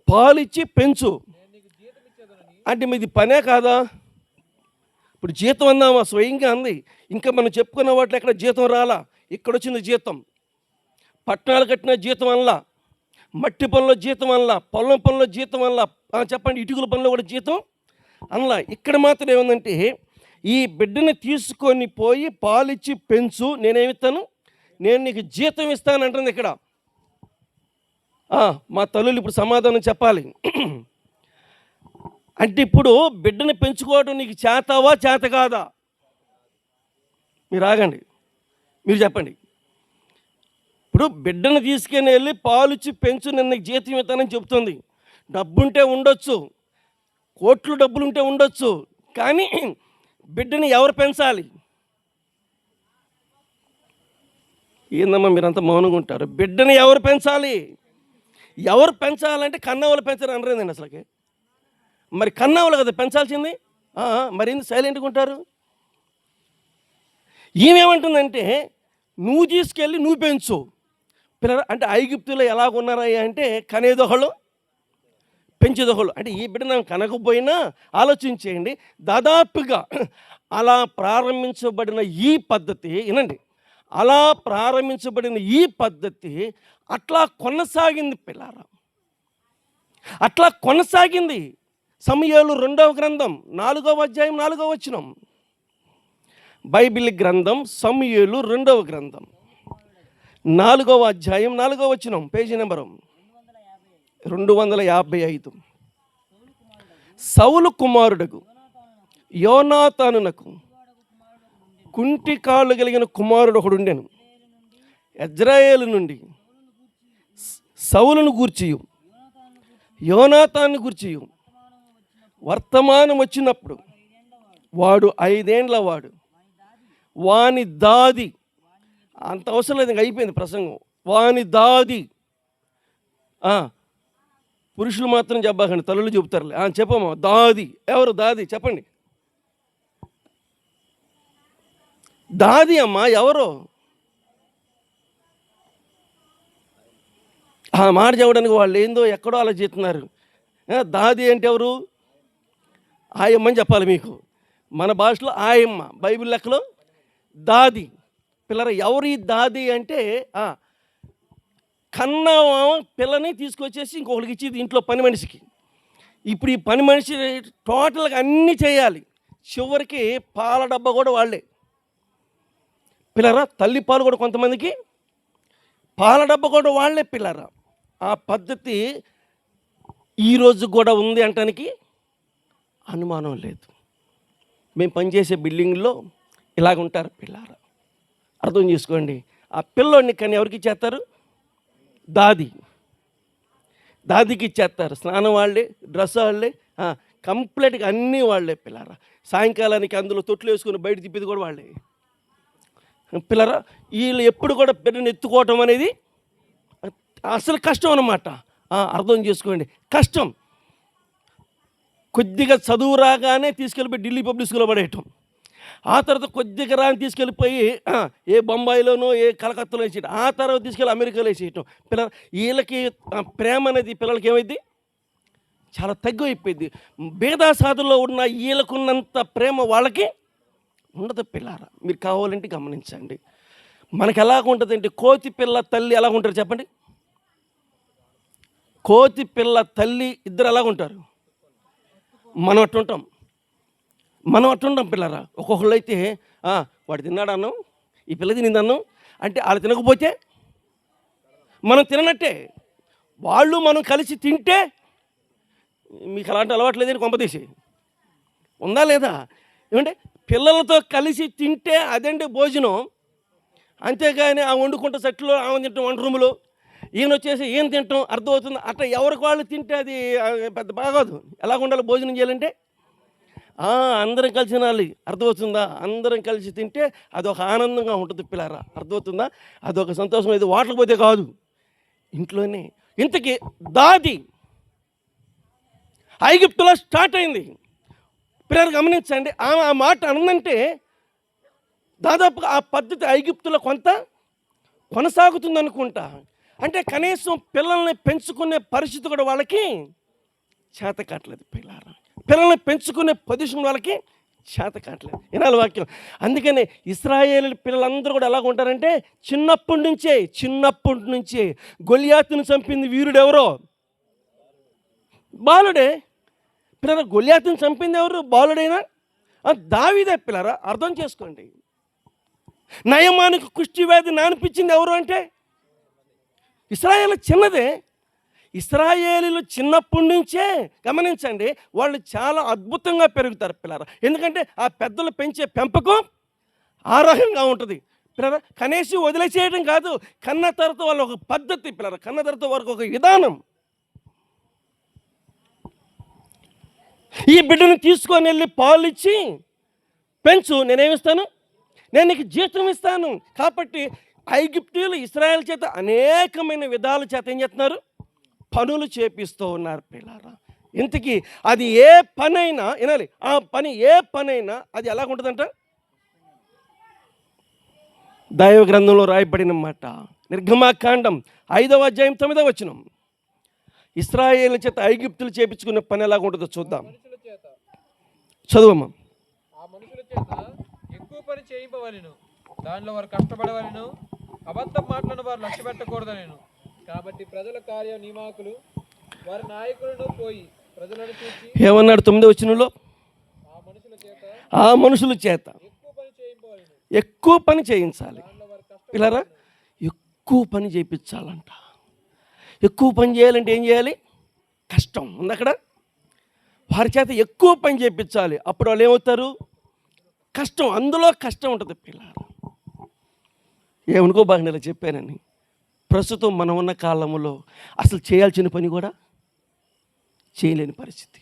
పాలిచ్చి పెంచు అంటే మీది పనే కాదా? ఇప్పుడు జీతం అందామా? స్వయంగా అంది. ఇంకా మనం చెప్పుకున్న వాటిలో ఎక్కడ జీతం రాలా. ఇక్కడ వచ్చిన జీతం. పట్టణాలు కట్టిన జీతం అనలా, మట్టి పనుల జీతం అనలా, పొలం పనుల జీతం అనలా, చెప్పండి ఇటుకల పనులు కూడా జీతం అనలా. ఇక్కడ మాత్రం ఏముందంటే ఈ బిడ్డని తీసుకొని పోయి పాలిచ్చి పెంచు, నేనేమిస్తాను, నేను నీకు జీతం ఇస్తాను అంటుంది ఇక్కడ. మా తల్లులు ఇప్పుడు సమాధానం చెప్పాలి. అంటే ఇప్పుడు బిడ్డని పెంచుకోవడం నీకు చేతవా చేత కాదా? మీరు ఆగండి, మీరు చెప్పండి. ఇప్పుడు బిడ్డను తీసుకుని వెళ్ళి పాలిచ్చి పెంచు, నేను నీకు జీతం ఇస్తానని చెప్తుంది. డబ్బుంటే ఉండొచ్చు, కోట్లు డబ్బులుంటే ఉండొచ్చు, కానీ బిడ్డని ఎవరు పెంచాలి? ఏందమ్మా మీరంతా మౌనంగా ఉంటారు? బిడ్డని ఎవరు పెంచాలి? ఎవరు పెంచాలంటే కన్నవాళ్ళు పెంచారు అనరేందండి అసలుకి. మరి కన్నవాళ్ళు కదా పెంచాల్సింది. మరి ఎందుకు సైలెంట్గా ఉంటారు? ఈమెమంటుందంటే నువ్వు తీసుకెళ్ళి నువ్వు పెంచు పిల్లలు. అంటే ఐగుప్తులో ఎలాగున్నారయ్యా అంటే కనేదొహలు పెంచేదొహలు. అంటే ఈ బిడ్డ నాకు కనకపోయినా ఆలోచించేయండి, దాదాపుగా అలా ప్రారంభించబడిన ఈ పద్ధతి వినండి, అలా ప్రారంభించబడిన ఈ పద్ధతి అట్లా కొనసాగింది పిల్లారా. అట్లా కొనసాగింది. సమూయేలు 2వ గ్రంథం 4వ అధ్యాయం 4వ వచనం. బైబిల్ గ్రంథం సమూయేలు 2వ గ్రంథం 4వ అధ్యాయం 4వ వచనం, పేజీ నెంబరు 255. సౌలు కుమారుడకు యోనాతానునకు కుంటి కాళ్ళు కలిగిన కుమారుడు ఒకడు ఉండెను. ఇజ్రాయేలు నుండి సౌలును గూర్చియు యోనాతాను గూర్చియు వర్తమానం వచ్చినప్పుడు వాడు 5 ఏండ్ల వాడు, వాని దాది, అంత అవసరం లేదు, ఇంకా అయిపోయింది ప్రసంగం. వాని దాది, పురుషులు మాత్రం చెప్పకండి, తల్లులు చెబుతారులే. చెప్పమ్మా, దాది ఎవరు? దాది చెప్పండి. దాది అమ్మా ఎవరు? ఆ మాట చెప్పడానికి వాళ్ళు ఏందో ఎక్కడో అలా చెప్తున్నారు. దాది అంటే ఎవరు? ఆయమ్మని చెప్పాలి మీకు. మన భాషలో ఆయమ్మ, బైబిల్ లెక్కలో దాది. పిల్లర ఎవరు ఈ దాది అంటే కన్న పిల్లని తీసుకొచ్చేసి ఇంకొకరికి ఇచ్చేది ఇంట్లో పని మనిషికి. ఇప్పుడు ఈ పని మనిషి టోటల్గా అన్నీ చేయాలి. చివరికి పాల డబ్బా కూడా వాళ్ళే పిల్లరా. తల్లి పాలు కూడా కొంతమందికి, పాల డబ్బా కూడా వాళ్ళే పిల్లరా. ఆ పద్ధతి ఈరోజు కూడా ఉంది అంటానికి అనుమానం లేదు. మేము పనిచేసే బిల్డింగ్లో ఇలాగ ఉంటారు పిల్లారా. అర్థం చేసుకోండి. ఆ పిల్లోడిని కానీ ఎవరికి ఇచ్చేస్తారు? దాదికి ఇచ్చేస్తారు. స్నానం వాళ్ళే, డ్రెస్ వాళ్ళే, కంప్లీట్గా అన్నీ వాళ్ళే పిల్లారా. సాయంకాలానికి అందులో తొట్లు వేసుకొని బయట తిప్పేది కూడా వాళ్ళే పిల్లరా. వీళ్ళు ఎప్పుడు కూడా బిడ్డను ఎత్తుకోవటం అనేది అసలు కష్టం అన్నమాట. అర్థం చేసుకోండి, కష్టం. కొద్దిగా చదువు రాగానే తీసుకెళ్ళిపోయి ఢిల్లీ పబ్లిక్ స్కూల్లో పడేయటం, ఆ తర్వాత కొద్దిగా రాని తీసుకెళ్ళిపోయి ఏ బొంబాయిలోనో ఏ కలకత్తాలో వేసేయటం, ఆ తర్వాత తీసుకెళ్ళి అమెరికాలో వేసేయటం. వీళ్ళకి ప్రేమ అనేది పిల్లలకి ఏమైంది, చాలా తగ్గిపోయింది. భేదాసాదుల్లో ఉన్న వీళ్ళకున్నంత ప్రేమ వాళ్ళకి ఉండదు పిల్లారా. మీరు కావాలంటే గమనించండి. మనకి ఎలాగుంటుందంటే కోతి పిల్ల తల్లి ఎలాగుంటారు చెప్పండి. కోతి పిల్ల తల్లి ఇద్దరు ఎలాగుంటారు, మనం అట్టుంటాం పిల్లరా. ఒక్కొక్కళ్ళు అయితే వాడు తిన్నాడు అన్నం, ఈ పిల్ల తినింది అన్నం అంటే వాళ్ళు తినకపోతే మనం తిననట్టే. వాళ్ళు మనం కలిసి తింటే మీకు అలాంటి అలవాటు లేదని కొంపదీసి ఉందా లేదా? ఏమంటే పిల్లలతో కలిసి తింటే అదండి భోజనం. అంతేగాని ఆ వండుకుంటే సెట్లో ఆమె తింటాం వంట రూములో, ఈయన వచ్చేసి ఏం తింటాం అర్థమవుతుంది. అట్లా ఎవరికి వాళ్ళు తింటే అది పెద్ద బాగోదు. ఎలాగ ఉండాలి భోజనం చేయాలంటే అందరం కలిసి తినాలి. అర్థమవుతుందా? అందరం కలిసి తింటే అదొక ఆనందంగా ఉంటుంది పిల్లారా. అర్థమవుతుందా? అదొక సంతోషం. ఇది వాటలకు పోతే కాదు, ఇంట్లోనే. ఇంతకీ దాది ఐగుప్తులో స్టార్ట్ అయింది. పిల్లలు గమనించండి, ఆమె ఆ మాట అనందంటే దాదాపుగా ఆ పద్ధతి ఐగుప్తులో కొంత కొనసాగుతుంది అనుకుంటా. అంటే కనీసం పిల్లల్ని పెంచుకునే పరిస్థితి కూడా వాళ్ళకి చేత కావట్లేదు పిల్లారా. పిల్లల్ని పెంచుకునే పొజిషన్ వాళ్ళకి చేత కావట్లేదు. వినాలి వాక్యం. అందుకని ఇశ్రాయేలు పిల్లలందరూ కూడా ఎలాగ ఉంటారంటే చిన్నప్పటి నుంచే గొలియాతును చంపింది వీరుడు ఎవరో, బాలుడే. పిల్లల గొలియాతును చంపింది ఎవరు, బాలుడైనా దావీదే. పిల్లరా అర్థం చేసుకోండి. నయమానికి కుష్టి వ్యాధి నానిపించింది ఎవరు అంటే ఇశ్రాయేలు చిన్నదే. ఇశ్రాయేలీలు చిన్నప్పటి నుంచే గమనించండి, వాళ్ళు చాలా అద్భుతంగా పెరుగుతారు పిల్లరా. ఎందుకంటే ఆ పెద్దలు పెంచే పెంపకం ఆ రకంగా ఉంటుంది పిల్లరా. కనీసం వదిలేసేయడం కాదు, కన్న తర్వాత వాళ్ళ ఒక పద్ధతి పిల్లరా, కన్న తర్వాత వారికి ఒక విధానం. ఈ బిడ్డను తీసుకొని వెళ్ళి పాలు ఇచ్చి పెంచు, నేనేమిస్తాను, నేను నీకు జీతం ఇస్తాను. కాబట్టి ఐగుప్తీయులు ఇశ్రాయేలు చేత అనేకమైన విధాల చేత ఏం చేస్తున్నారు, పనులు చేపిస్తూ ఉన్నారు పిల్లారా. ఇంతకీ అది ఏ పనైనా వినాలి, ఆ పని ఏ పనైనా అది ఎలాగుంటుందంట, దైవ గ్రంథంలో రాయబడిన మాట. నిర్గమాకాండం 5వ అధ్యాయం 9వ వచనం. ఇశ్రాయేలు చేత ఐగుప్తులు చేపించుకున్న పని ఎలాగుంటుందో చూద్దాం. చదువమ్మా. ఆ మనుషుల చేత ఎక్కువ పని చేయింపవలెను, దానిలో వారు కష్టపడవలెను, అబద్ధం మాటలను వారు లక్ష్య పెట్టకూడదనేను. కాబట్టి ప్రజల కార్య నియమాకులు వారి నాయకులను పోయి ప్రజలను చూసి ఏమన్నాడు 9వ వచనంలో, ఆ మనుషుల చేత ఎక్కువ పని చేయించాలి పిల్లరా. ఎక్కువ పని చేయించాలంట. ఎక్కువ పని చేయాలంటే ఏం చేయాలి, కష్టం ఉంది అక్కడ. వారి చేత ఎక్కువ పని చేయించాలి. అప్పుడు వాళ్ళు ఏమవుతారు, కష్టం, అందులో కష్టం ఉంటుంది పిల్లలు. ఏమనుకో బాగా నేను చెప్పానని. ప్రస్తుతం మనం ఉన్న కాలంలో అసలు చేయాల్సిన పని కూడా చేయలేని పరిస్థితి.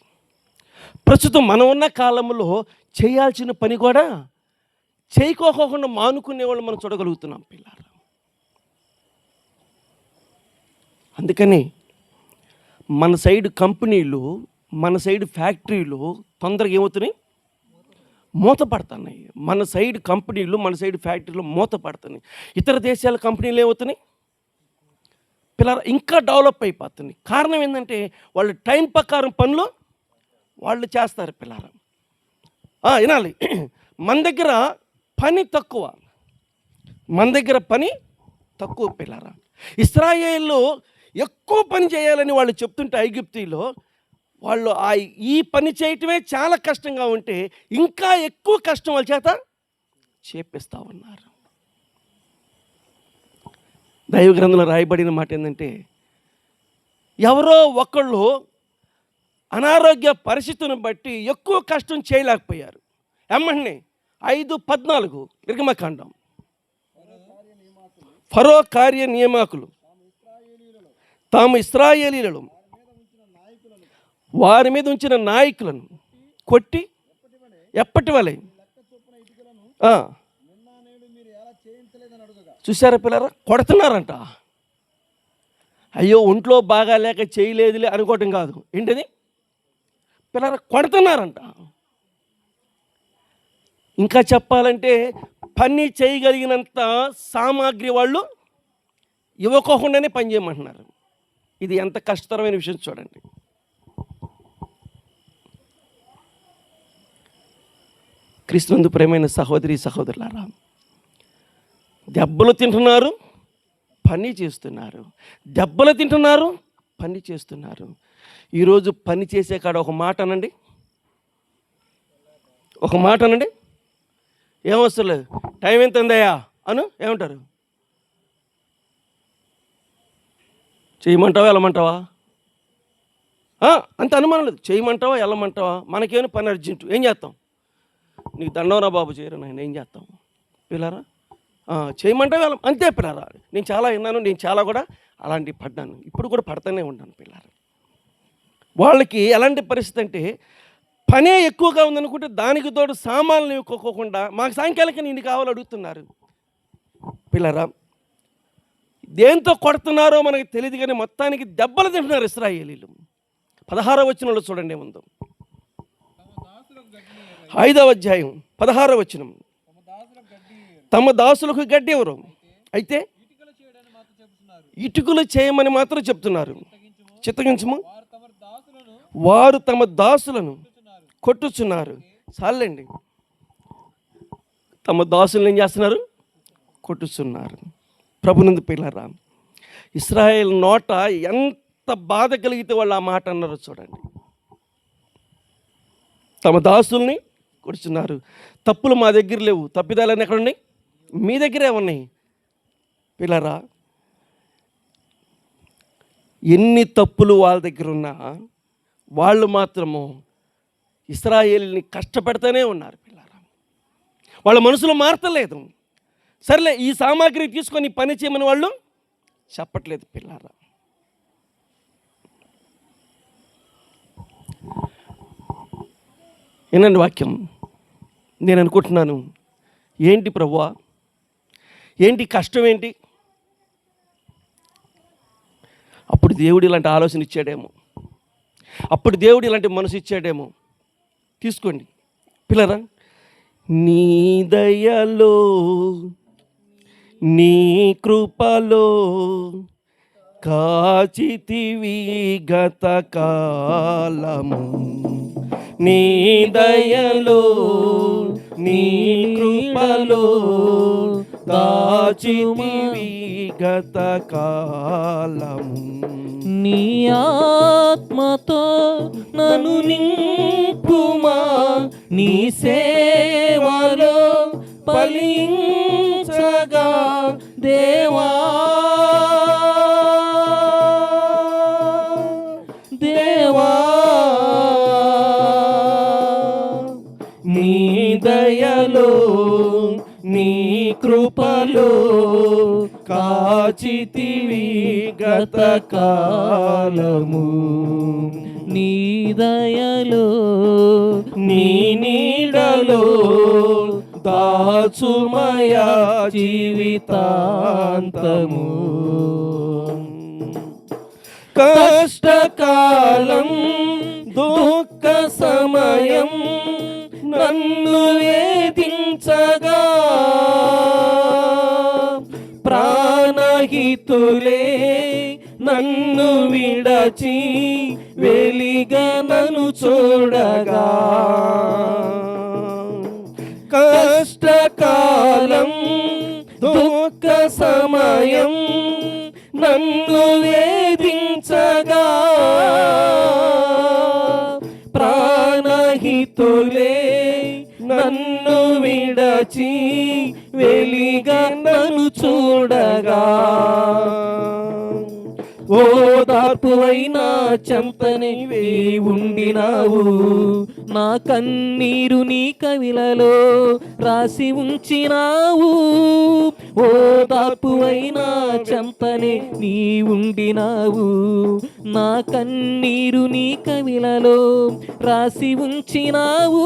ప్రస్తుతం మనం ఉన్న కాలంలో చేయాల్సిన పని కూడా చేయకోకుండా మానుకునే వాళ్ళు మనం చూడగలుగుతున్నాం పిల్లలు. అందుకని మన సైడ్ కంపెనీలు, మన సైడ్ ఫ్యాక్టరీలు తొందరగా ఏమవుతున్నాయి, మూతపడుతున్నాయి. మన సైడ్ కంపెనీలు, మన సైడ్ ఫ్యాక్టరీలు మూతపడుతున్నాయి. ఇతర దేశాల కంపెనీలు ఏమవుతున్నాయి పిల్లలు, ఇంకా డెవలప్ అయిపోతున్నాయి. కారణం ఏంటంటే వాళ్ళు టైం ప్రకారం పనులు వాళ్ళు చేస్తారు పిల్లలు. వినాలి, మన దగ్గర పని తక్కువ, పిల్లరా. ఇశ్రాయేలు ఎక్కువ పని చేయాలని వాళ్ళు చెప్తుంటే ఐగుప్తీలో వాళ్ళు ఈ పని చేయటమే చాలా కష్టంగా ఉంటే ఇంకా ఎక్కువ కష్టం వాళ్ళ చేత చేపిస్తూ ఉన్నారు. దైవ గ్రంథంలో రాయబడిన మాట ఏంటంటే, ఎవరో ఒకళ్ళు అనారోగ్య పరిస్థితిని బట్టి ఎక్కువ కష్టం చేయలేకపోయారు. ఎమ్మండి 5:14 నిర్గమకాండం. ఫరో కార్య నియామకులు తాము ఇశ్రాయేలీయులను వారి మీద ఉంచిన నాయకులను కొట్టి ఎప్పటి వలె చూసారా పిల్లరా, కొడుతున్నారంట. అయ్యో ఒంట్లో బాగా లేక చేయలేదులే అనుకోవటం కాదు, ఏంటది పిల్లరా, కొడుతున్నారంట. ఇంకా చెప్పాలంటే పని చేయగలిగినంత సామాగ్రి వాళ్ళు ఇవ్వకోకుండానే పని చేయమంటున్నారు. ఇది ఎంత కష్టతరమైన విషయం చూడండి. క్రీస్తునందు ప్రేమైన సహోదరి సహోదరులారా, దెబ్బలు తింటున్నారు, పని చేస్తున్నారు. దెబ్బలు తింటున్నారు, పని చేస్తున్నారు. ఈరోజు పని చేసే కాడ ఒక మాట అనండి, ఏమవసరం లేదు. టైం ఎంత ఉందయ్యా అను, ఏమంటారు? చేయమంటావా వెళ్ళమంటావా? అంత అనుమానం లేదు. చేయమంటావా వెళ్ళమంటావా? మనకేమైనా పని అర్జెంటు, ఏం చేస్తాం? నీకు దండవరా బాబు చేయరు నాయన, ఏం చేస్తాం పిల్లరా? చేయమంటే వెళ్ళం, అంతే పిల్లరా. నేను చాలా విన్నాను, నేను చాలా కూడా అలాంటివి పడ్డాను, ఇప్పుడు కూడా పడుతూనే ఉంటాను పిల్లరా. వాళ్ళకి ఎలాంటి పరిస్థితి అంటే పనే ఎక్కువగా ఉందనుకుంటే దానికి తోడు సామాన్లు ఇవ్వకోకుండా మాకు సాయంకాలకి నేను కావాలి అడుగుతున్నారు పిల్లరా. దేంతో కొడుతున్నారో మనకి తెలియదు కానీ మొత్తానికి దెబ్బలు తింటున్నారు ఇశ్రాయేలీలు. 16వ వచనంలో చూడండి ఏముందో. 5వ అధ్యాయం 16వ వచనం. తమ దాసులకు గడ్డి ఎవరు అయితే ఇటుకలు చేయమని మాత్రం చెప్తున్నారు. చిత్తగించము, వారు తమ దాసులను కొట్టుచున్నారు. చాలండి, తమ దాసులను ఏం చేస్తున్నారు? కొట్టుచున్నారు. ప్రభునందు పిల్లరా, ఇశ్రాయేల్ నోట ఎంత బాధ కలిగితే వాళ్ళు ఆ మాట అన్నారో చూడండి. తమ దాసుల్ని కొడుచున్నారు. తప్పులు మా దగ్గర లేవు, తప్పిదాలన్నీ ఎక్కడ ఉన్నాయి? మీ దగ్గరే ఉన్నాయి పిల్లరా. ఎన్ని తప్పులు వాళ్ళ దగ్గర ఉన్నా వాళ్ళు మాత్రము ఇశ్రాయేలుని కష్టపెడతానే ఉన్నారు పిల్లరా. వాళ్ళ మనసులో మారతలేదు. సర్లే ఈ సామాగ్రి తీసుకొని పని చేయమని వాళ్ళు చెప్పట్లేదు పిల్లరా. ఏనండి వాక్యం. నేను అనుకుంటున్నాను, ఏంటి ప్రభువా, ఏంటి కష్టం ఏంటి? అప్పుడు దేవుడు ఇలాంటి ఆలోచన ఇచ్చాడేమో, అప్పుడు దేవుడు ఇలాంటి మనసు ఇచ్చాడేమో. తీసుకోండి పిల్లరా. నీ దయలో నీ కృపలో కాచితివి గత కాలము, నీ దయలో నీ కృపలో కాచితివి గత కాలము, నీ ఆత్మతో నన్ను నింపుమా, నీ సేవలో ఫలించగా దేవా, దేవా. నీ దయలో నీ కృపలో కాచితివి గత కాలము, నీ దయలో నీ నీడలో దాచుమయా జీవితాంతము. కష్టకాలం దుఃఖ సమయం నన్ను వేధించగా, ప్రాణహితులే నన్ను విడచి వెలిగా నన్ను చూడగా, కష్టకాలం దుఃఖ సమయం నన్ను వేధించగా, ప్రాణహితులే నన్ను విడచి వెలిగా నన్ను చూడగా, ఓదార్పువైనా చెంతని ఉండినావు, నా కన్నీరు నీ కవిలలో రాసి ఉంచినావు. ఓదార్పువైనా చెంతని నీ ఉండినావు, నా కన్నీరు నీ కవిలలో రాసి ఉంచినావు.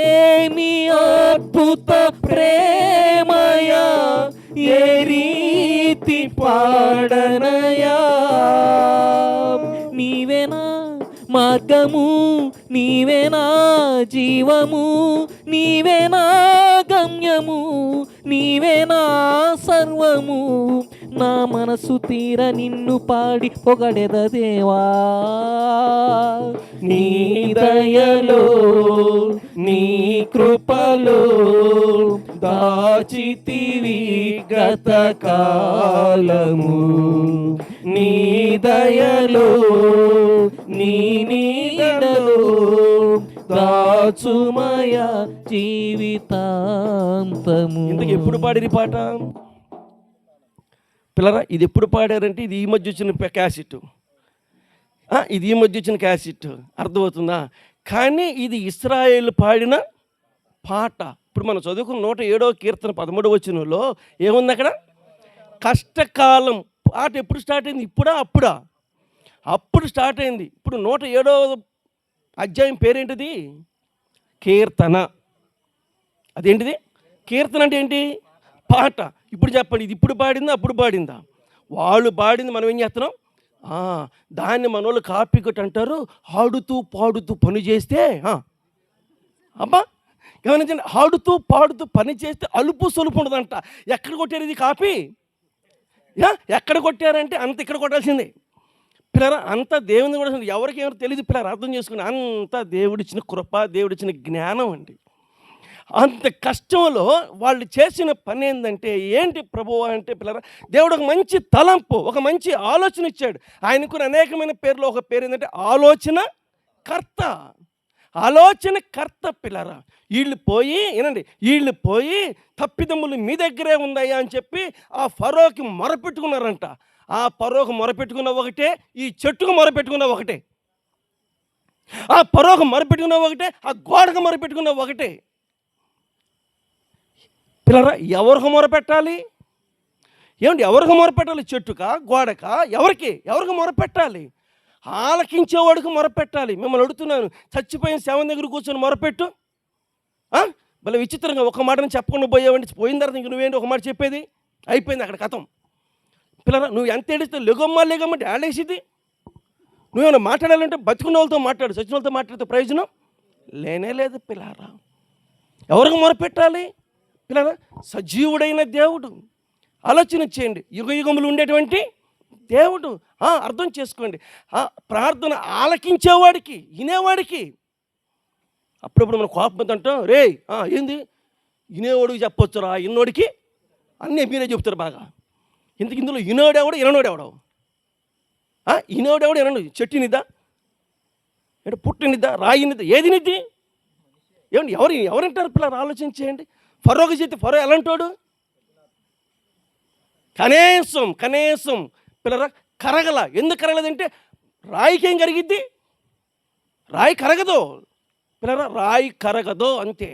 ఏమి అద్భుత ప్రేమయా, ఏ రీతి పాడనయా, నీవేనా మార్గము, నీవే నా జీవము, నీవే నా గమ్యము, నీవే నా సర్వము. నా మనసు తీర నిన్ను పాడి పొగడెద దేవా. నీ దయలో నీ కృపలో దాచితివి గతకాలము. నీ దయలో నీ నీడలో దాచుమయ జీవితాంతము. ఇంతకు ఎప్పుడు పాడిరి పాట పిల్లరా? ఇది ఎప్పుడు పాడారంటే ఇది ఈ మధ్య వచ్చిన క్యాసెట్, ఇది ఈ మధ్య వచ్చిన క్యాసెట్, అర్థమవుతుందా? కానీ ఇది ఇశ్రాయేలు పాడిన పాట. ఇప్పుడు మనం చదువుకున్న 107వ కీర్తన 13వ వచనంలో ఏముంది అక్కడ? కష్టకాలం. పాట ఎప్పుడు స్టార్ట్ అయింది? ఇప్పుడా అప్పుడా? అప్పుడు స్టార్ట్ అయింది. ఇప్పుడు 107వ అధ్యాయం పేరేంటిది? కీర్తన. అదేంటిది? కీర్తన అంటే ఏంటి? పాట. ఇప్పుడు చెప్పండి, ఇది ఇప్పుడు పాడిందా అప్పుడు పాడిందా? వాళ్ళు పాడింది మనం ఏం చేస్తున్నాం? దాన్ని మన వాళ్ళు కాపీ కొట్టి అంటారు, ఆడుతూ పాడుతూ పని చేస్తే. అబ్బా గమనించండి, ఆడుతూ పాడుతూ పని చేస్తే అలుపు సొలుపు ఉండదంట. ఎక్కడ కొట్టారు ఇది కాపీ? ఎక్కడ కొట్టారంటే అంత ఇక్కడ కొట్టాల్సిందే పిల్లరా. అంత దేవుని కూడా ఎవరికి ఏమో తెలియదు పిల్లరా, అర్థం చేసుకుని. అంత దేవుడిచ్చిన కృప, దేవుడిచ్చిన జ్ఞానం అండి. అంత కష్టంలో వాళ్ళు చేసిన పని ఏంటంటే ఏంటి ప్రభువా అంటే పిల్లరా, దేవుడు ఒక మంచి తలంపు, ఒక మంచి ఆలోచన ఇచ్చాడు. ఆయనకు అనేకమైన పేర్లు ఒక పేరు ఏంటంటే ఆలోచన కర్త. ఆలోచన కర్త పిల్లరా. వీళ్ళు పోయి తప్పిదమ్ములు మీ దగ్గరే ఉందయ్యా అని చెప్పి ఆ ఫరోకి మొరపెట్టుకున్నారంట. ఆ ఫరోకు మొరపెట్టుకున్న ఒకటే, ఈ చెట్టుకు మొరపెట్టుకున్న ఒకటే, ఆ ఫరోకు మొరపెట్టుకున్న ఒకటే, ఆ గోడకు మొరపెట్టుకున్న ఒకటే. పిల్లరా ఎవరికి మొరపెట్టాలి? ఏమండి ఎవరికి మొరపెట్టాలి? చెట్టుకా గోడకా? ఎవరికి మొరపెట్టాలి? ఆలకించేవాడికి మొరపెట్టాలి. మిమ్మల్ని అడుగుతున్నాను, చచ్చిపోయిన శవం దగ్గర కూర్చొని మొరపెట్టు. భలే విచిత్రంగా ఒక మాటని చెప్పకుండా పోయేవండి. పోయిన తర్వాత ఇంక నువ్వేంటి ఒక మాట చెప్పేది? అయిపోయింది అక్కడ కథం. పిల్లరా నువ్వు ఎంత ఏడిస్తే లేగమ్మంటే ఆడేసిది. నువ్వేమైనా మాట్లాడాలంటే బతుకున్న వాళ్ళతో మాట్లాడు, చచ్చిన వాళ్ళతో మాట్లాడితే ప్రయోజనం లేనే లేదు పిల్లరా. ఎవరికి మొరపెట్టాలి పిల్లరా? సజీవుడైన దేవుడు. ఆలోచన చేయండి, యుగములు ఉండేటువంటి దేవుడు. అర్థం చేసుకోండి, ప్రార్థన ఆలకించేవాడికి, వినేవాడికి. అప్పుడప్పుడు మనం కోపం అంటాం, రే ఏంది వినేవాడికి చెప్పొచ్చురా, ఇన్నోడికి అన్నీ మీరే చెప్తారు బాగా. ఇందులో ఇనోడెవడు ఇనోడెవడో? ఇనోడెవడు ఇనడు? చెట్టునిద్దా, అంటే పుట్టినిద్దా, రాయినిద్దా, ఏది నిద్ది? ఏమండి ఎవరంటారు పిల్లలు? ఆలోచించేయండి. ఫరోకి చేతి ఫరో ఎలాంటోడు? కనీసం పిల్లరా కరగల. ఎందుకు కరగలేదంటే రాయికేం కరిగిద్ది? రాయి కరగదు పిల్లరా, రాయి కరగదు అంతే,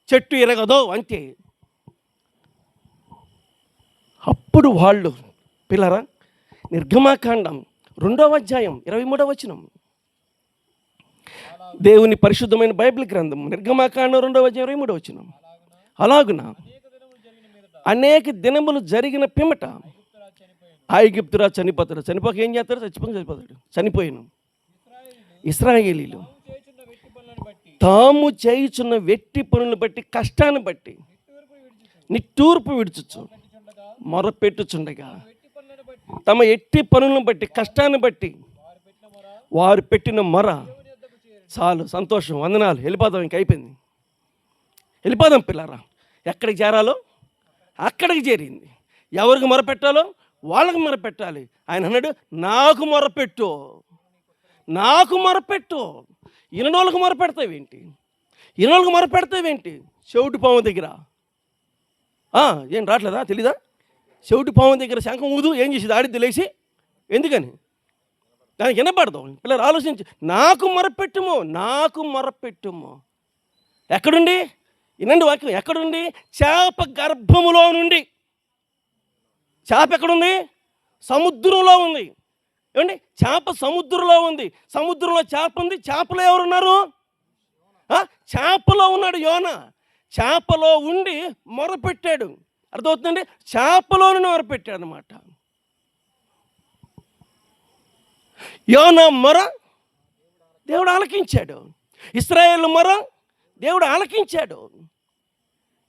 చెట్టు ఎరగదు అంతే. అప్పుడు వాళ్ళు పిల్లరా నిర్గమాకాండం 2వ అధ్యాయం 23వ వచనం, దేవుని పరిశుద్ధమైన బైబిల్ గ్రంథం నిర్గమాకాండం 2వ అధ్యాయం 23వ వచనం. అలాగున అనేక దినములు జరిగిన పిమ్మట ఐగుప్తురా చనిపోతాడు. చనిపోక ఏం చేస్తాడు? చనిపోయాను. ఇశ్రాయేలీలు తాము చేయుచున్న వెట్టి పనులను బట్టి, కష్టాన్ని బట్టి నిట్టూర్పు విడుచుచు మొరపెట్టుచుండగా, తమ ఎట్టి పనులను బట్టి, కష్టాన్ని బట్టి వారు పెట్టిన మొర చాలు, సంతోషం, వందనాలు, వెళ్ళిపోదాం, ఇంక అయిపోయింది, వెళ్ళిపోదాం పిల్లరా. ఎక్కడికి చేరాలో అక్కడికి చేరింది. ఎవరికి మొరపెట్టాలో వాళ్ళకి మొరపెట్టాలి. ఆయన అన్నాడు, నాకు మొరపెట్టు. ఇనోళ్ళకి మొరపెడతావేంటి? చెవిటి పాము దగ్గర ఏం రావట్లేదా? తెలీదా? చెవిటి పాము దగ్గర శంఖం ఊదు ఏం చేసేది? ఆడిద్ది లేచి. ఎందుకని? దానికి వినపడదు. పిల్లలు ఆలోచించి, నాకు మొరపెట్టుము. ఎక్కడుండి? వినండి వాక్యం, ఎక్కడుండి? చేప గర్భములో నుండి. చేప ఎక్కడుంది? సముద్రంలో ఉంది. ఏమండి? చేప సముద్రంలో ఉంది. సముద్రంలో చేప ఉంది. చేపలో ఎవరున్నారు? చేపలో ఉన్నాడు యోనా. చేపలో ఉండి మొరపెట్టాడు. అర్థమవుతుందండి? చేపలో నుండి మొరపెట్టాడు అన్నమాట. యోనా మొర దేవుడు ఆలకించాడు. ఇశ్రాయేలు మొర దేవుడు ఆలకించాడు.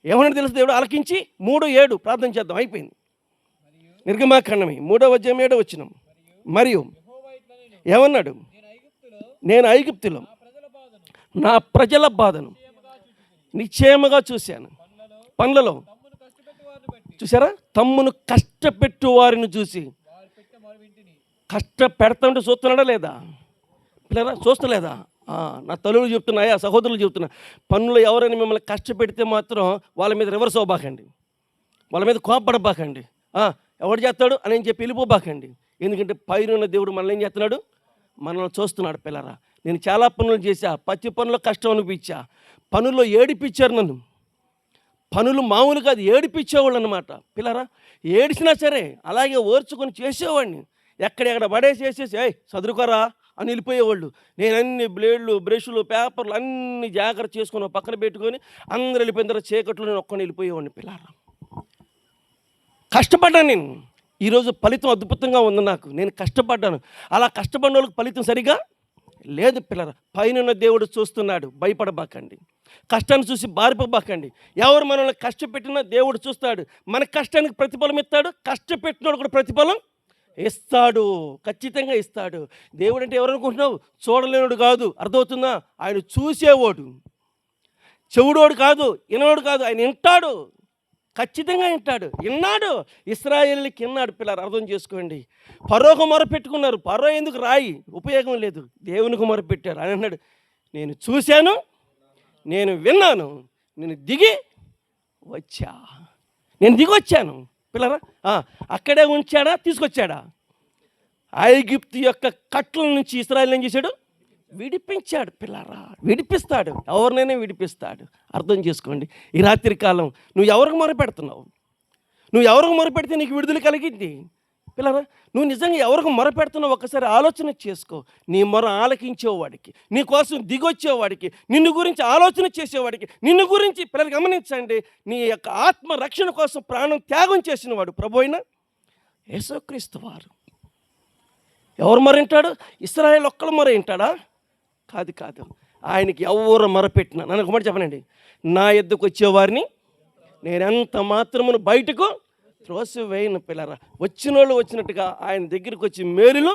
ఏమన్నా తెలుసు దేవుడు ఆలకించి 3:7 ప్రార్థన చేద్దాం, అయిపోయింది. నిర్గమాకాండమే 3వ అధ్యాయం 7వ వచనం. మరియు ఏమన్నాడు? నేను ఐగుప్తులో నా ప్రజల బాధను నిశ్చయముగా చూశాను. పనులలో చూసారా, తమ్మును కష్టపెట్టు వారిని చూసి. కష్టపెడతాంటే చూస్తున్నాడా లేదా పిల్లరా? చూస్తలేదా? నా తల్లులు చెప్తున్నాయా, సహోదరులు చెప్తున్నా, పనులు ఎవరైనా మిమ్మల్ని కష్టపెడితే మాత్రం వాళ్ళ మీద రివర్స్ అవ్వబాకండి, వాళ్ళ మీద కోపపడబాకండి. ఎవడు చేస్తాడు అని చెప్పి వెళ్ళిపోబాకండి. ఎందుకంటే పైన దేవుడు మనల్ని ఏం చేస్తున్నాడు? మనల్ని చూస్తున్నాడు. పిల్లరా, నేను చాలా పనులు చేశా, ప్రతి పనుల్లో కష్టం అనిపించా, పనుల్లో ఏడిపించారు నన్ను. పనులు మామూలు కాదు, ఏడిపించేవాళ్ళు అనమాట. పిల్లరా, ఏడిచినా సరే అలాగే ఓర్చుకొని చేసేవాడిని. ఎక్కడెక్కడ పడేసేసేసి చదువుకోరా అని వెళ్ళిపోయేవాళ్ళు. నేను అన్ని బ్లేడ్లు, బ్రష్లు, పేపర్లు అన్ని జాగ్రత్త చేసుకొని పక్కన పెట్టుకొని అందరూ వెళ్ళిపోయిన తర్వాత చీకట్లో నేను ఒక్కని వెళ్ళిపోయేవాడిని. పిల్లరా, కష్టపడ్డాను నేను. ఈరోజు ఫలితం అద్భుతంగా ఉంది నాకు. నేను కష్టపడ్డాను. అలా కష్టపడిన వాళ్ళకి ఫలితం సరిగా లేదు. పిల్లరా, పైన దేవుడు చూస్తున్నాడు, భయపడబాకండి. కష్టాన్ని చూసి బారిపోబాకండి. ఎవరు మనల్ని కష్టపెట్టినా దేవుడు చూస్తాడు. మన కష్టానికి ప్రతిఫలం ఇస్తాడు. కష్టపెట్టినోడు కూడా ప్రతిఫలం ఇస్తాడు, ఖచ్చితంగా ఇస్తాడు. దేవుడు అంటే ఎవరు అనుకుంటున్నావు? చూడలేనుడు కాదు, అర్థమవుతుందా? ఆయన చూసేవాడు, చెవుడోడు కాదు, వినోడు కాదు, ఆయన వింటాడు, ఖచ్చితంగా వింటాడు. విన్నాడు, ఇశ్రాయేలుకి విన్నాడు. పిల్లలు అర్థం చేసుకోండి. ఫరోకు మొరపెట్టుకున్నారు. ఫరో ఎందుకు రాయి, ఉపయోగం లేదు, దేవునికి మొరపెట్టారు. ఆయన అన్నాడు, నేను చూశాను, నేను విన్నాను, నేను దిగి వచ్చా. నేను దిగి వచ్చాను. పిల్లరా, అక్కడే ఉంచాడా, తీసుకొచ్చాడా? ఐగుప్తు యొక్క కట్ల నుంచి ఇశ్రాయేలు ఏం చేశాడు? విడిపించాడు. పిల్లరా, విడిపిస్తాడు, ఎవరినైనా విడిపిస్తాడు. అర్థం చేసుకోండి. ఈ రాత్రి కాలం నువ్వు ఎవరికి మొరపెడుతున్నావు? నువ్వు ఎవరికి మొరపెడితే నీకు విడుదల కలిగింది? పిల్లరా, నువ్వు నిజంగా ఎవరికి మొరపెడుతున్నావు ఒక్కసారి ఆలోచన చేసుకో. నీ మొర ఆలకించేవాడికి, నీ కోసం దిగొచ్చేవాడికి, నిన్ను గురించి ఆలోచన చేసేవాడికి, నిన్ను గురించి పిల్లలు గమనించండి, నీ యొక్క ఆత్మ రక్షణ కోసం ప్రాణం త్యాగం చేసిన వాడు ప్రభు అయిన యేసుక్రీస్తు వారు. ఎవరు మొర వింటాడు? ఇశ్రాయేలు ఒక్కళ్ళ మొర వింటాడా? కాదు కాదు. ఆయనకి ఎవరు మొరపెట్టినా, నన్ను ఒక మాట చెప్పనండి, నా ఎద్దుకు వచ్చేవారిని నేనెంత మాత్రమును బయటకు త్రోసివేయను. పిల్లరా, వచ్చిన వాళ్ళు వచ్చినట్టుగా ఆయన దగ్గరికి వచ్చి మేలులు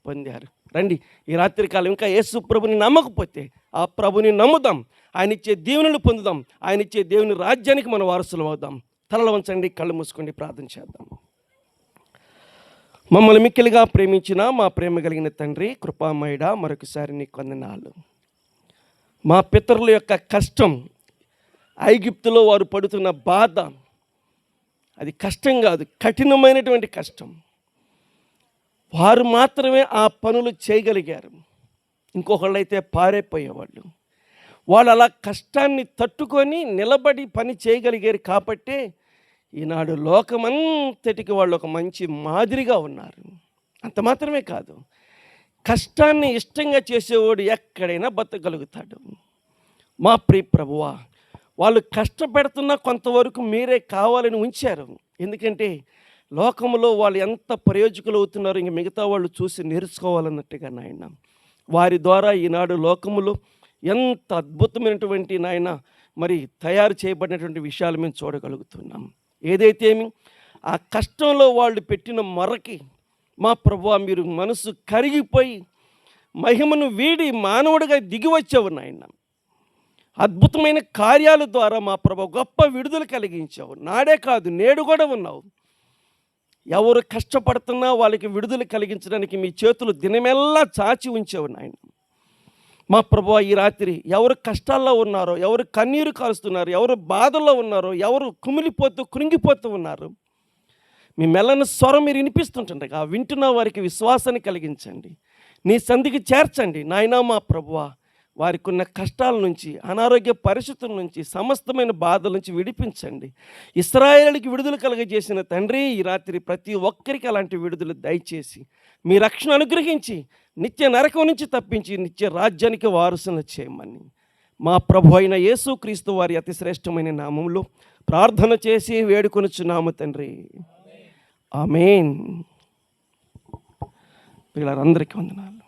పొందారు. రండి, ఈ రాత్రికాలం ఇంకా యేసు ప్రభుని నమ్మకపోతే ఆ ప్రభుని నమ్ముదాం, ఆయన ఇచ్చే దీవెనలు పొందుదాం, ఆయన ఇచ్చే దేవుని రాజ్యానికి మనం వారసులు అవుదాం. తలలు వంచండి, కళ్ళు మూసుకోండి, ప్రార్థన చేద్దాం. మమ్మల్ని మిక్కిలిగా ప్రేమించిన మా ప్రేమ కలిగిన తండ్రి, కృపామయుడా, మరొకసారి నీకు వందనాలు. మా పితరుల యొక్క కష్టం, ఐగుప్తులో వారు పడుతున్న బాధ, అది కష్టం కాదు, కఠినమైనటువంటి కష్టం. వారు మాత్రమే ఆ పనులు చేయగలిగారు, ఇంకొకళ్ళు అయితే పారైపోయేవాళ్ళు. వాళ్ళు అలా కష్టాన్ని తట్టుకొని నిలబడి పని చేయగలిగారు కాబట్టే ఈనాడు లోకమంతటికి వాళ్ళు ఒక మంచి మాదిరిగా ఉన్నారు. అంత మాత్రమే కాదు, కష్టాన్ని ఇష్టంగా చేసేవాడు ఎక్కడైనా బతకగలుగుతాడు. మా ప్రియ ప్రభువా, వాళ్ళు కష్టపెడుతున్నా కొంతవరకు మీరే కావాలని ఉంచారు. ఎందుకంటే లోకంలో వాళ్ళు ఎంత ప్రయోజకులు అవుతున్నారో ఇంక మిగతా వాళ్ళు చూసి నేర్చుకోవాలన్నట్టుగా నాయన, వారి ద్వారా ఈనాడు లోకములో ఎంత అద్భుతమైనటువంటి నాయన మరి తయారు చేయబడినటువంటి విషయాలు మేము చూడగలుగుతున్నాం. ఏదైతేమి ఆ కష్టంలో వాళ్ళు పెట్టిన మొరకి మా ప్రభువా మీరు మనసు కరిగిపోయి మహిమను వీడి మానవుడిగా దిగి వచ్చావు నాయన. అద్భుతమైన కార్యాల ద్వారా మా ప్రభు గొప్ప విడుదల కలిగించావు. నాడే కాదు, నేడు కూడా ఉన్నావు. ఎవరు కష్టపడుతున్నా వాళ్ళకి విడుదల కలిగించడానికి మీ చేతులు దినమెల్లా చాచి ఉంచావు నాయన. మా ప్రభువా, ఈ రాత్రి ఎవరు కష్టాల్లో ఉన్నారో, ఎవరు కన్నీరు కారుస్తున్నారు, ఎవరు బాధల్లో ఉన్నారో, ఎవరు కుమిలిపోతూ కృంగిపోతూ ఉన్నారు, మీ మెల్లని స్వరం మీరు వినిపిస్తుంటుండగా వింటున్న వారికి విశ్వాసాన్ని కలిగించండి, నీ సంధికి చేర్చండి నాయనా. మా ప్రభువా, వారికి ఉన్న కష్టాల నుంచి, అనారోగ్య పరిస్థితుల నుంచి, సమస్తమైన బాధల నుంచి విడిపించండి. ఇశ్రాయేలుకి విడుదల కలుగజేసిన తండ్రి, ఈ రాత్రి ప్రతి ఒక్కరికి అలాంటి విడుదల దయచేసి మీ రక్షణ అనుగ్రహించి నిత్య నరకం నుంచి తప్పించి నిత్య రాజ్యానికి వారసులను చేయమని మా ప్రభు అయిన యేసుక్రీస్తు వారి అతి శ్రేష్టమైన నామంలో ప్రార్థన చేసి వేడుకొనుచున్నాము తండ్రి. ఆమేన్. పిల్లలందరికీ వందనాలు.